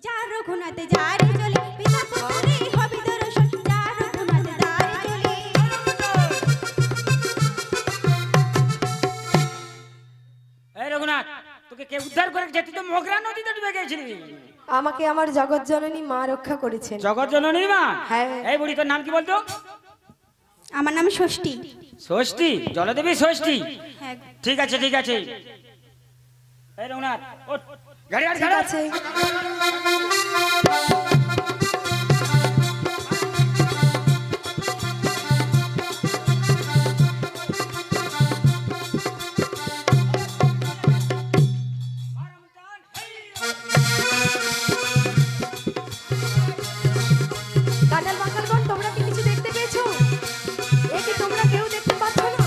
যা রঘুনাথ যা রে চলে, পিতা পুত্রে হবে দর্শন, যা রঘুনাথ যা রে চলে। এই রঘুনাথ, তোকে কে উদ্ধার করে গেছে? তুই তো মগরা নদীতে ডুবে গেছিলি। আমাকে আমার জগৎ জননী মা রক্ষা করেছেন। জগৎ জননী মা? হ্যাঁ। এই বুড়ি, তোর নাম কি বলতো? আমার নাম ষষ্ঠী। ষষ্ঠী, জলদেবী ষষ্ঠী। হ্যাঁ। ঠিক আছে ঠিক আছে। এই রঘুনাথ, ওঠ, গাড়ি আট, ঠিক গাড়ি আট। আছে। কান্ডাল বাঙ্গালগণ, তোমরা কি কিছু দেখতে পেয়েছো? এ কি তোমরা কেউ দেখতে পাচ্ছ না?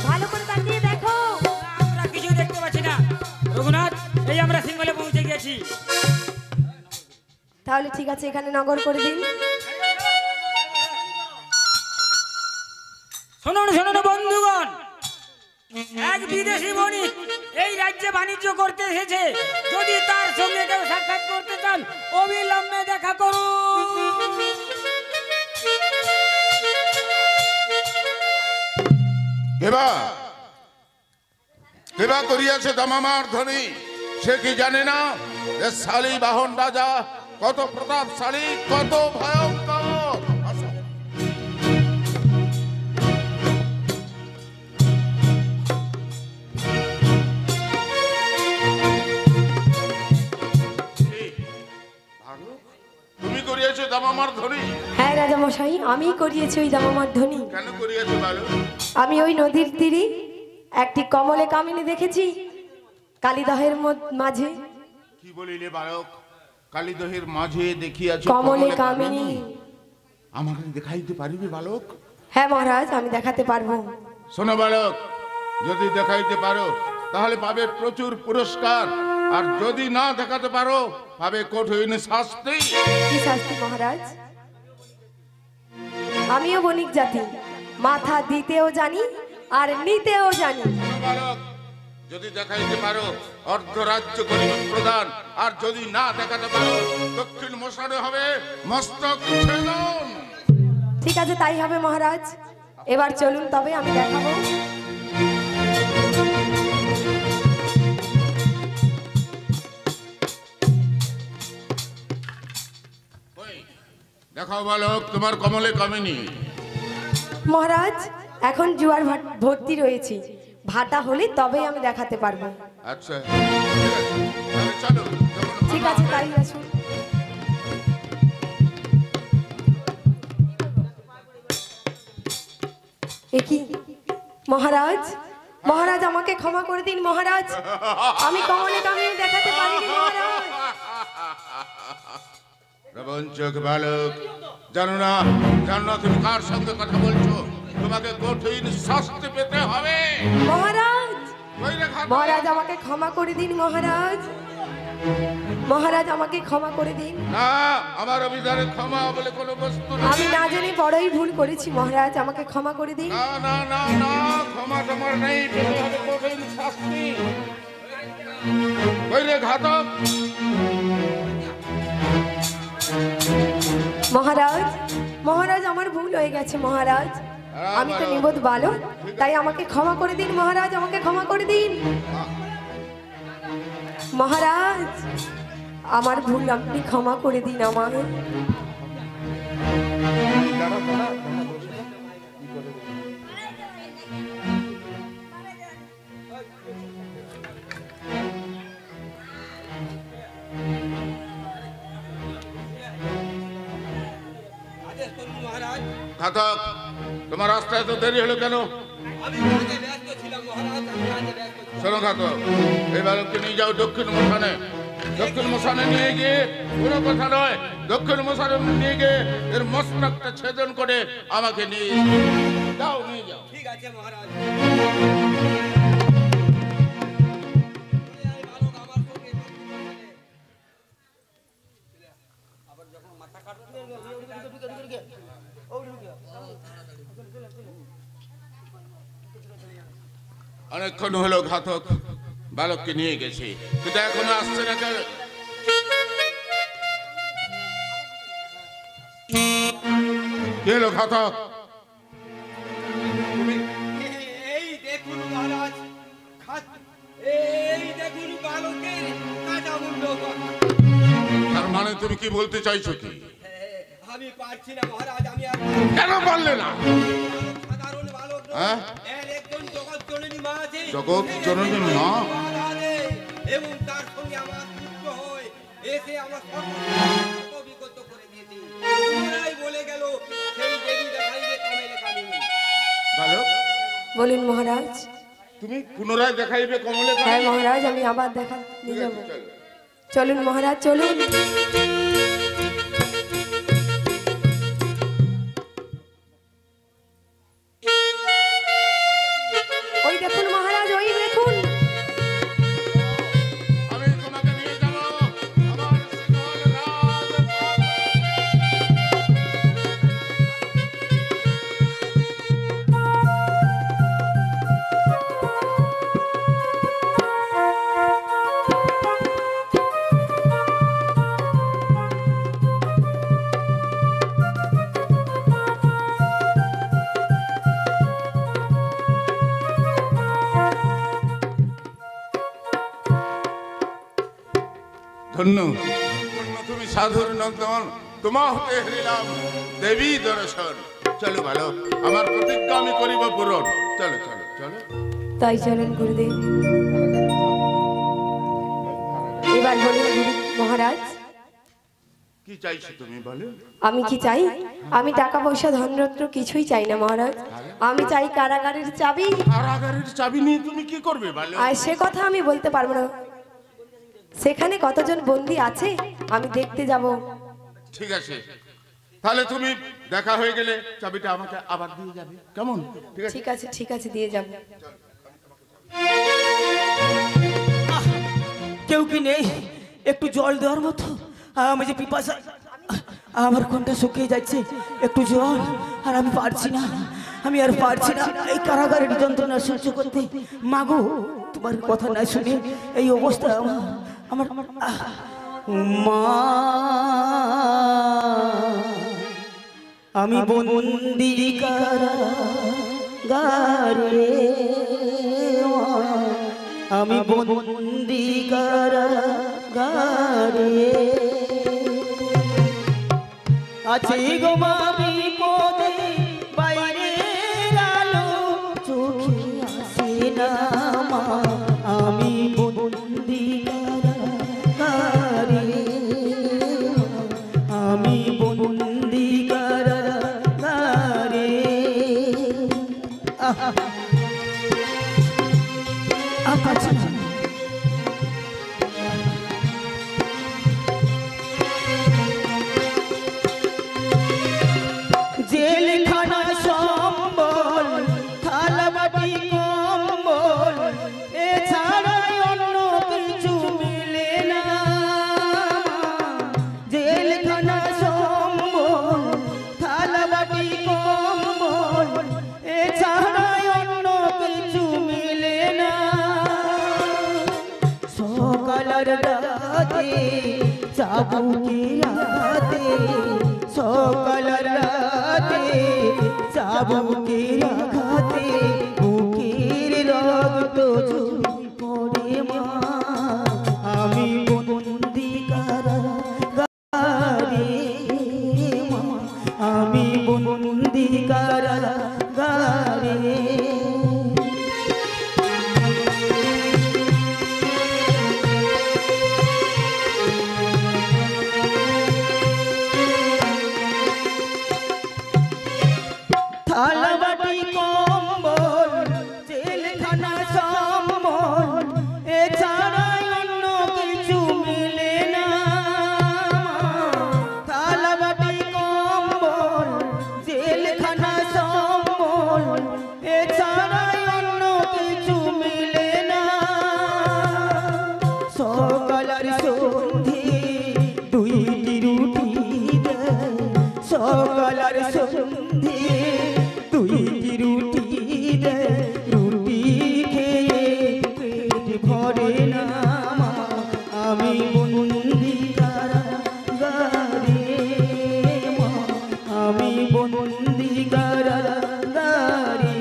ভালো করে তাকিয়ে দেখো। আমরা কিছুই দেখতে পাচ্ছি না রঘুনাথ। এই আমরা সিঙ্গলে পৌঁছে গেছি। তাহলে ঠিক আছে, এখানে নগর করে দিন। শুনুন শুনুন বন্ধুগণ, এক বিদেশি বণিক এই রাজ্যে বাণিজ্য করতে এসেছে। যদি তার সঙ্গে কেউ সাক্ষাৎ করতে চান, অবিলম্বে দেখা করুন। কেবা কেবা করিয়াছে দামামার ধ্বনি? সে কি জানে না যে শালী বাহন রাজা কত প্রতাপশালী, কত ভয়ঙ্কর? আসো। কি? ভানু, তুমি করিয়াছো দামামার ধ্বনি? হ্যাঁ রাজা মশাই, আমি করিয়েছি ওই দামামার ধ্বনি। কেন করিয়াছো ভালো? আমি ওই নদীর তীরে একটি কমলে কামিনী দেখেছি, কালীদহের মাঝে। কি বলিলে বালক? কালীদহের মাঝে দেখিয়াছো কমলে কামিনী। আমাকে দেখাইতে পারিবে বালক? হ্যাঁ মহারাজ, আমি দেখাতে পারবো। শোনো বালক, যদি দেখাইতে পারো তাহলে পাবে প্রচুর পুরস্কার, আর যদি না দেখাতে পারো পাবে কঠিন শাস্তি। কি শাস্তি মহারাজ? আমিও বণিক জাতি, মাথা দিতেও জানি আর নিতেও জানি। শোনো বালক, যদি দেখাইতে পারো অর্ধরাজ্য করিবে প্রদান, আর যদি না দেখাতে পারো দক্ষিণ মশানে হবে মস্তক ছেদন। ঠিক আছে, তাই হবে মহারাজ। এবার চলুন তবে, আমি দেখাবো। ওই, দেখাও বালক তোমার কমলে কামিনী। মহারাজ, এখন জুয়ার ভর্তি রয়েছে, ভাটা হলে তবে আমি দেখাতে পারবো। আচ্ছা ঠিক আছে, তাহলে চলো। যখন ঠিক ভাটা আছে, হবে, তাই আসুন। এ কি মহারাজ? মহারাজ আমাকে ক্ষমা করে দিন মহারাজ, আমি কমলে কামিনী দেখাতে পারিনি মহারাজ। প্রবঞ্চক বালক, জানো না তুমি কার সঙ্গে কথা বলছো? তোমাকে কঠিন শাস্তি পেতে হবে। মহারাজ, ওই রেখা মহারাজ আমাকে ক্ষমা করে দিন মহারাজ, মহারাজ আমাকে ক্ষমা করে দিন। না, আমার অভিধানে ক্ষমা বলে কোনো বস্তু নেই। আমি না জেনে বড়ই ভুল করেছি মহারাজ, আমাকে ক্ষমা করে দিন। না না না না, ক্ষমা তোমার নেই, পেতে হবে কঠিন শাস্তি। ওই রে ঘাতক। মহারাজ, মহারাজ আমার ভুল হয়ে গেছে মহারাজ, আমি তো নিবোধ বালক, তাই আমাকে ক্ষমা করে দিন মহারাজ, আমাকে ক্ষমা করে দিন মহারাজ, আমার ভুল আপনি ক্ষমা করে দিন আমার। ঘাতক, তোমার রাস্তায় তো দেরি হলো কেন? শোনো ঘাতক, এই বালককে নিয়ে যাও দক্ষিণ মশানে। দক্ষিণ মশানে নিয়ে গিয়ে কোনো কথা নয়, দক্ষিণ মশানে নিয়ে গিয়ে এর মস্তকটা ছেদন করে আমাকে নিয়ে যাও, নিয়ে যাও। ঠিক আছে মহারাজ। অনেকক্ষণ হলো ঘাতক বালককে নিয়ে গেছে, কিন্তু এখনো আসছে না কেন? কি হলো ঘাতক? এই দেখুন মহারাজ, এই দেখুন বালকের কাটা মুন্ড। তার মানে তুমি কি বলতে চাইছো? কি আমি পারছি না মহারাজ, আমি আর কেন পারলে না? সাধারণ বালক হ্যাঁ, এর একজন জগৎ জননী মা আছে, জগৎ জননী মা, এবং তার সঙ্গে আমার পুত্র হয় এসে আমার সর্বস্ব বিগত করে দিয়েছে। পুনরায় বলে গেল সেই দেবী দেখাইবে কমেলে কামিনী। বালক বলুন মহারাজ। তুমি পুনরায় দেখাইবে কমলে হ্যাঁ মহারাজ, আমি আবার দেখা নিয়ে যাব। চলুন মহারাজ, চলুন। ওই দেখুন মহারাজ, ওই দেখুন। আমি তোমাকে নিয়ে যাব আমার শীতল রাজপথে। ধন্য ধন্য তুমি সাধুর নন্দন, তোমা হতে হরিলাম দেবী দর্শন। চলো ভালো, আমার প্রতিজ্ঞা আমি করিব পূরণ। চলো চলো চলো। তাই চলেন গুরুদেব। এবার বলুন মহারাজ, কি চাইছো তুমি বলো? আমি কি চাই? আমি টাকা পয়সা ধনরত্ন কিছুই চাই না মহারাজ। আমি চাই কারাগারের চাবি। কারাগারের চাবি নিয়ে তুমি কি করবে বলো? আর সে কথা আমি বলতে পারবো না। সেখানে কতজন বন্দী আছে আমি দেখতে যাব। ঠিক আছে, তাহলে তুমি দেখা হয়ে গেলে চাবিটা আমাকে আবার দিয়ে যাবে, কেমন? ঠিক আছে ঠিক আছে, ঠিক আছে, দিয়ে যাব। কেউ কি নেই একটু জল দেওয়ার মতো? আমি যে পিপাসা, আমার কোনটা শুকিয়ে যাচ্ছে, একটু জল। আর আমি পারছি না, আমি আর পারছি না এই কারাগারের যন্ত্রণা সহ্য করতে। মাগো, তোমার কথা না শুনে এই অবস্থা আমার মা। আমি বন্দি কারাগারে, আমি বন্দি কারাগারে আছি গো মা বিপদে, বাইরের আলো চোখে আসে না মা। আমি বন্দি কারাগারে, আমি বন্দি কারাগারে। জেলখানা সম্বল, থালাবাটি কম্বল, এছাড়া অন্য কিছু মিলে না। জেলখানা সম্বল, থালাবাটি কম্বল, এছাড়া অন্য কিছু মিলে না। সকালের রাতে চাবুকের রাতে, সকালের রাতে চাবুকের আঘাতে বুকের রক্ত ঝরে পড়ে মা। আমি বন্দি কারাগারে মা, আমি বন্দি কারাগারে। থালাবাটি কম্বল, জেলখানা সম্বল, এছাড়া অন্য কিছু মিলে না। থালাবাটি কম্বল, জেলখানা সম্বল, এছাড়া অন্য কিছু মিলে না। সকালের সন্ধে দুইটি রুটি দেয়, সকালের সন্ধে তুই কি রুটি দে রুটি খেয়ে পেট ভরে না মা আমি বন্দি কারাগারে মা আমি বন্দি কারাগারে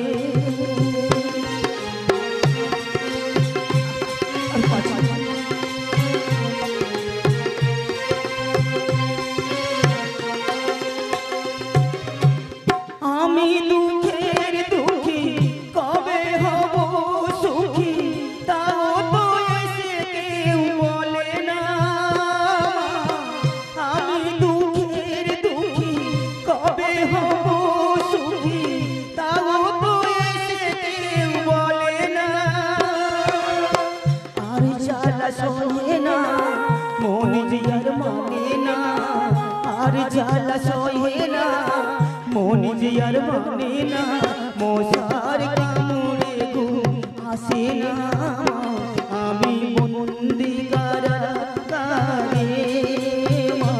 আমি দুঃখের দুঃখী কবে হব সুখী তাও তো এসে কেউ বলে না আমি দুঃখের দুঃখী কবে হব সুখী তাও তো এসে কেউ বলে না আর জ্বালা সহে না মন জিয়ার মানে না আর জ্বালা সহে না মন জিয়ার মানে না মশার কামড়ে ঘুম আসে না আমি বন্দি কারাগারে মা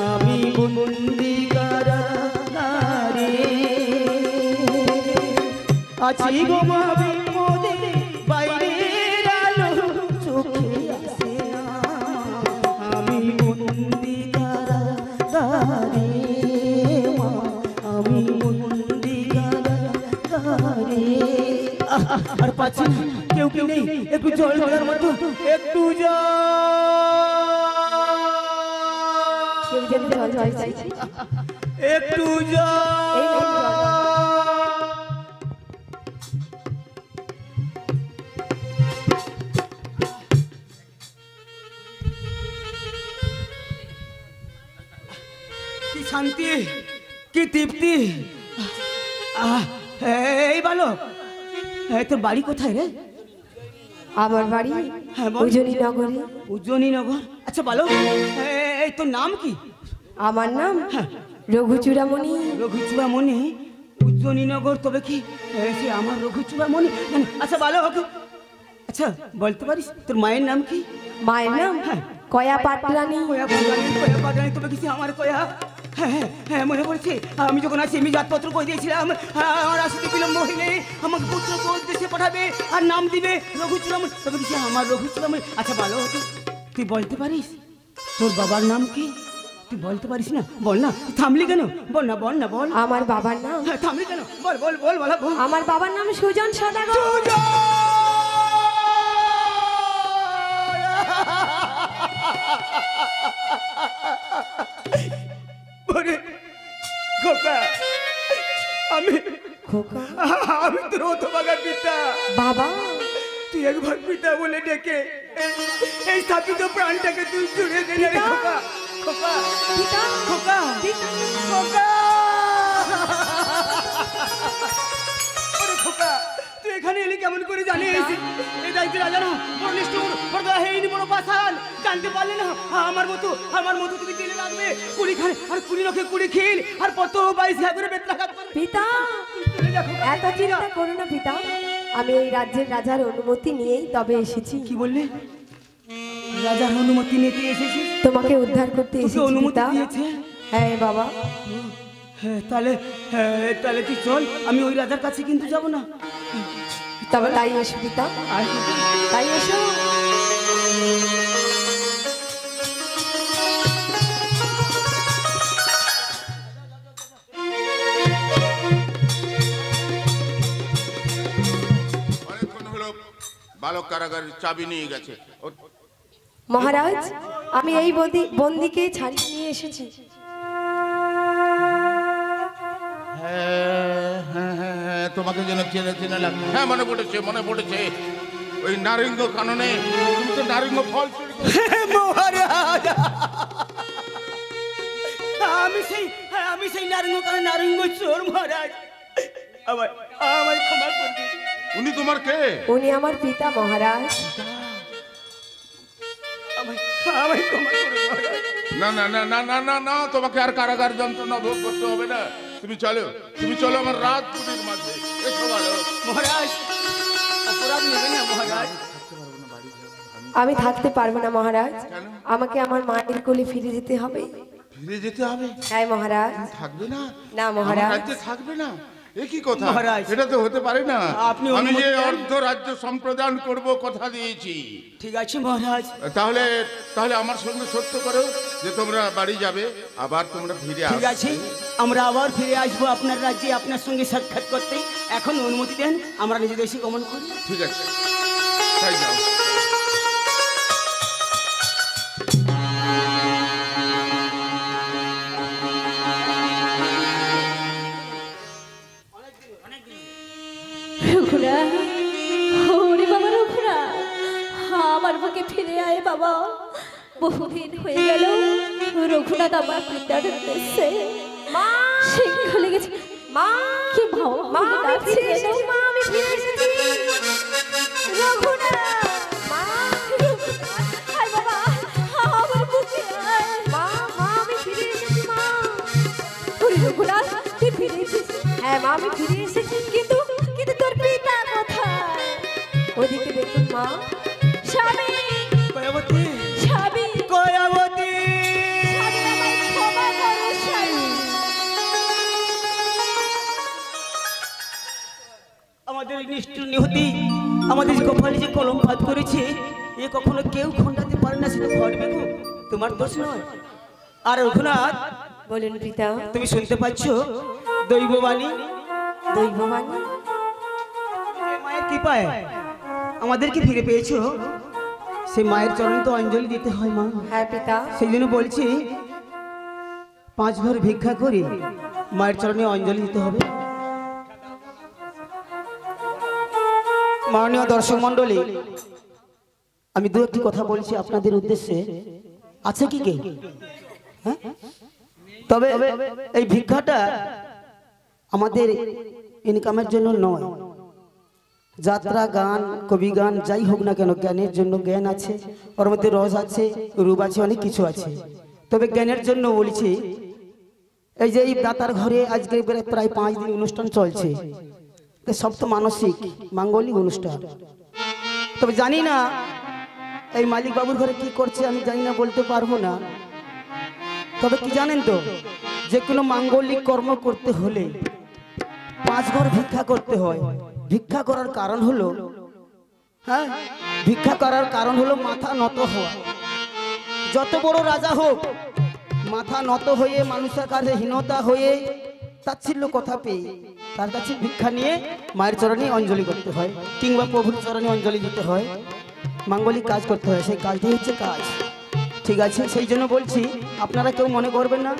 আমি বন্দি কারাগারে আছি গো মা বিপদে বাইরের আলো চোখে আসে না আমি বন্দি কারাগারে মা আমি বন্দি কারাগারে আর পাচ্ছি না, কেউ কেউ নেই একটু জল দেওয়ার মতো একটু কেউ যেন জল জল চাইছে একটু এই নাও জল। কি শান্তি কি তৃপ্তি এই বালক তোর বাড়ি কোথায় রে আমার বাড়ি হ্যাঁ, বল। উজনি নগরে। উজ্জয়নী নগর আচ্ছা বালক এই তোর নাম কি আমার নাম রঘু চূড়ামণি। রঘুচূড়ামণি উজ্জয়নী নগর তবে কি সে আমার রঘুচূড়ামণি আচ্ছা বালক আচ্ছা বলতে পারিস তোর মায়ের নাম কি মায়ের নাম হ্যাঁ। কয়া পাটরানী। কয়া পাটানি তবে কি আমার কয়া হ্যাঁ হ্যাঁ হ্যাঁ মনে পড়েছে আমি যখন আসি আমি জাতপত্র করে দিয়েছিলাম আমার আসতে বিলম্ব হইলে আমাকে পুত্রকে ওর দেশে পাঠাবে আর নাম দিবে রঘুচূড়ামণি তবে কি আমার রঘুচূড়ামণি আচ্ছা ভালো হতো তুই বলতে পারিস তোর বাবার নাম কি তুই বলতে পারিস না বল না তুই থামলি কেন বল না বল না বল আমার বাবার নাম হ্যাঁ, থামলি কেন বল বল বল বল বল আমার বাবার নাম সুজন সদাগর। ওরে খোকা আমি খোকা আমি তোর হতভাগা পিতা বাবা তুই একবার পিতা বলে ডেকে এই স্থাপিত প্রাণটাকে তুই জুড়ে দিলে রে খোকা খোকা পিতা খোকা পিতা খোকা ওরে খোকা তুই এখানে এলি কেমন করে জানিস এই দায়িত্ব রাজা না বড় নিষ্ঠুর বড় দয়াহীন বড় পাষাণ জানতে পারলে না আমার মতো তুমি জেলে রাখবে কুড়ি খানে আর কুড়ি লক্ষে কুড়ি খিল আর কত 22 করে বেতলাঘাত করবে পিতা এত চিন্তা করো না পিতা আমি এই রাজ্যের রাজার অনুমতি নিয়েই তবে এসেছি। কি বললে রাজার অনুমতি নিতে এসেছিস তোমাকে উদ্ধার করতে তোকে এসেছি অনুমতি পিতা। দিয়েছে হ্যাঁ বাবা হ্যাঁ তাহলে তুই চল আমি ওই রাজার কাছে কিন্তু যাব না তবে তাই এসো পিতা আর তাই এসো। অনেকক্ষণ হলো বালক কারাগারের চাবি নিয়ে গেছে মহারাজ আমি এই বন্দিকে ছাড়িয়ে নিয়ে এসেছি। হ্যাঁ, তোমাকে যেন চেনা চেনা লাগে হ্যাঁ মনে পড়েছে ওই নারিঙ্গ কাননে তুমি তো নারিঙ্গ ফল চুরি করেছো। মহারাজ আমি সেই নারঙ্গ চোর মহারাজ আমায় ক্ষমা করবে উনি তোমার কে উনি আমার পিতা মহারাজ। আমায় ক্ষমা করবে মহারাজ না না না না না না না তোমাকে আর কারাগার যন্ত্রণা ভোগ করতে হবে না তুমি চলো আমার রাজপুরীর মাঝে এসো ভালো মহারাজ অপরাধ নেবে না মহারাজ আমি থাকতে পারবো না মহারাজ কেন? আমাকে আমার মায়ের কোলে ফিরে যেতে হবে। ফিরে যেতে হবে? হ্যাঁ মহারাজ। থাকবে না? না মহারাজ। আমার রাজ্যে থাকবে না? এ কি কথা? মহারাজ, এটা তো হতে পারে না। আপনি আমি যে অনুমতি দেন? অর্ধ রাজ্য সম্প্রদান করব কথা দিয়েছি। ঠিক আছে মহারাজ। তাহলে তাহলে আমার সঙ্গে সত্য করো যে তোমরা বাড়ি যাবে, আবার তোমরা ফিরে ঠিক আছে, আমরা আবার ফিরে আসবো আপনার রাজ্যে আপনার সঙ্গে সাক্ষাৎ করতে। এখন অনুমতি দেন, আমরা নিজ দেশে গমন করি। ঠিক আছে, তাই যাও। রঘুনাথ, ওরে বাবা রঘুনাথ, আমার বুকে ফিরে আয় বাবা। বহুদিন হয়ে গেল রঘুনাথ আমার পিতার দেশে সিংহ লেগেছে। মা, কি ভাও মা আমি ফিরে এসেছি, মা আমি ফিরে এসেছি। রঘুনাথ, মা, আয় বাবা, আমার বুকে আয়। মা, মা আমি ফিরে এসেছি মা। ওরে রঘুনাথ, তুই ফিরে এসেছিস? হ্যাঁ মা আমি ফিরে এসেছি। কিন্তু কিন্তু তোর পিতা কোথায়? ওদিকে দেখুন মা। স্বামী, কয়াবতী, স্বামী, কয়াবতী। স্বামী, আমায় ক্ষমা করো স্বামী। আমাদের নিষ্ঠুর নিহতি আমাদের কপালে যে কলঙ্কাত করেছে, এ কখনো কেউ খণ্ডাতে পারে না, সেটা ঘটবে গো, তোমার দোষ নয়। আর রঘুনাথ, বলুন পিতা। তুমি শুনতে পাচ্ছ দৈববাণী? দৈববাণী? মায়ের কৃপায় আমাদেরকে ফিরে পেয়েছো, সেই মায়ের চরণে তো অঞ্জলি দিতে হয় মা। হ্যাঁ পিতা। সেই জন্য বলছি 5 ভর ভিক্ষা করে মায়ের চরণে অঞ্জলি দিতে হবে। মাননীয় দর্শক মন্ডলী, আমি দু একটি কথা বলছি আপনাদের উদ্দেশ্যে। আছে কি কে? হ্যাঁ? তবে এই ভিক্ষাটা আমাদের ইনকামের জন্য নয়। যাত্রা গান, কবি গান যাই হোক না কেন, জ্ঞানের জন্য জ্ঞান আছে, ওর মধ্যে রস আছে, রূপ আছে, অনেক কিছু আছে। তবে জ্ঞানের জন্য বলছি, এই যে এই দাতার ঘরে আজকে প্রায় 5 দিন অনুষ্ঠান চলছে, তো সব তো মানসিক মাঙ্গলিক অনুষ্ঠান। তবে জানি না এই মালিক বাবুর ঘরে কি করছে, আমি জানি না, বলতে পারবো না। তবে কি জানেন তো, যে কোনো মাঙ্গলিক কর্ম করতে হলে 5 ঘর ভিক্ষা করতে হয়। ভিক্ষা করার কারণ হলো, হ্যাঁ, ভিক্ষা করার কারণ হলো মাথা নত হওয়া। যত বড় রাজা হোক, মাথা নত হয়ে মানুষের কাছে হীনতা হয়ে তাচ্ছিল্য কথা পেয়ে তার কাছে ভিক্ষা নিয়ে মায়ের চরণে অঞ্জলি করতে হয়, কিংবা প্রভুর চরণে অঞ্জলি দিতে হয়, মাঙ্গলিক কাজ করতে হয়। সেই কাজটাই হচ্ছে কাজ। ঠিক আছে, সেই জন্য বলছি আপনারা কেউ মনে করবেন না,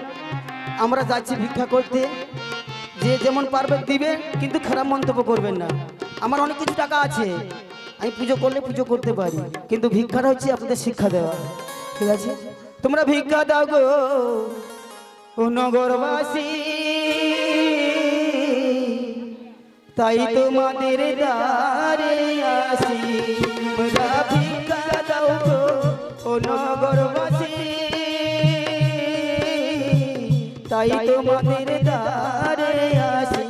আমরা যাচ্ছি ভিক্ষা করতে, যে যেমন পারবে দিবে, কিন্তু খারাপ মন্তব্য করবেন না। আমার অনেক কিছু টাকা আছে, আমি পুজো করলে পুজো করতে পারি, কিন্তু ভিক্ষাটা হচ্ছে আপনাদের শিক্ষা দেওয়া। ঠিক আছে, তোমরা ভিক্ষা দাও গো ও নগরবাসী, তাই তোমাদের দ্বারে আসি। তোমরা ভিক্ষা দাও গো ও নগরবাসী, তাই তোমাদের দ্বারে আসি।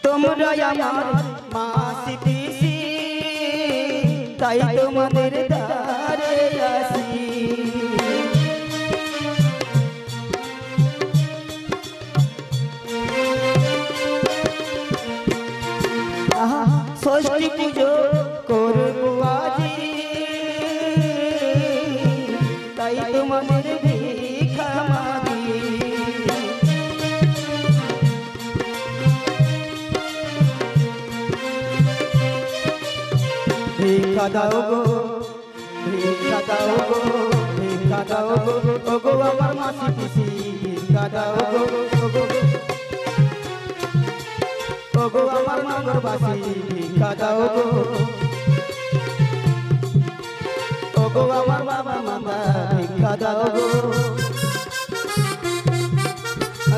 তোমরা আমার মাসি পিসি, তাই তোমাদের দ্বারে আসি। ষষ্ঠী পুজো করবো আজি, তাই তোমাদের ভিক্ষা মাগি। ভিক্ষা দাও গো, ভিক্ষা দাও গো, ভিক্ষা দাও গো, ও গো আমার মাসি পিসি, ভিক্ষা দাও গো, ও গো, ও গো আমার নগরবাসী, ভিক্ষা দাও গো, ও গো আমার বাবা মাতা, ভিক্ষা দাও গো।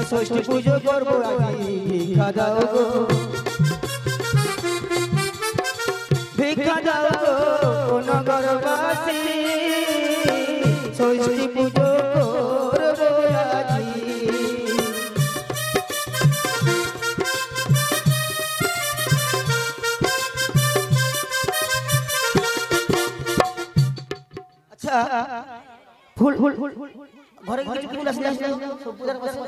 ষষ্ঠী পুজো করবো আজি, ভিক্ষা দাও গো, ভিক্ষা দাও গো ও নগরবাসী, ষষ্ঠী পুজো করবো আজি। ফুল ঘরে কিছু ফুল আসলে আসলে সব পূজার পাশে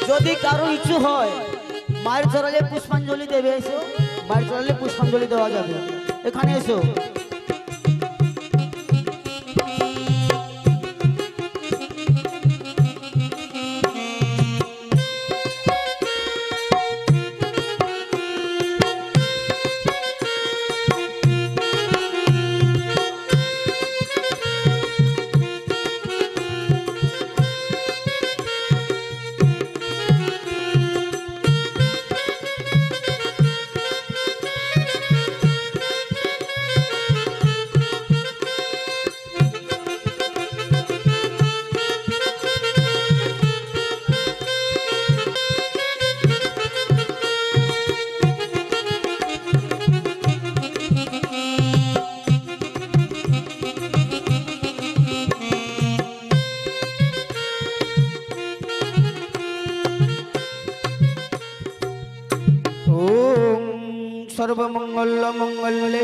যদি কারো ইচ্ছে হয় মায়ের চরণে পুষ্পাঞ্জলি দেবে এসো মায়ের চরণে পুষ্পাঞ্জলি দেওয়া যাবে এখানে এসো सर्वमंगल मंगले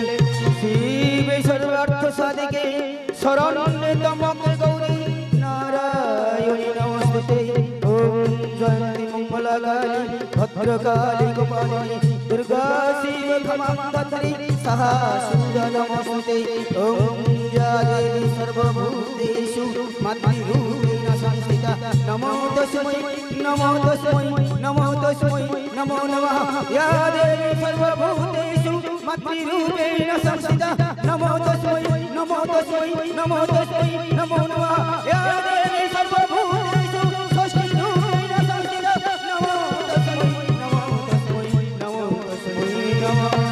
शिवे सर्वार्थ साधिके शरण्ये त्र्यंबके गौरी नारायणी नमस्ते ओम जयंती मंगलकाली भद्रकाली कपालिनी दुर्गा शिव क्षमा धात्री सहा सूर्य नमस्ते ओम या देवी सर्वभूतेषु मातृरूपेण संस्थिता नमो तस्मै नमो नमः या देवी सर्वभूतेषु मातृरूपेण संस्थिता नमो तस्मै नमो नमः या देवी सर्वभूतेषु षष्ठीरूपेण संस्थिता नमो तस्मै नमो नमः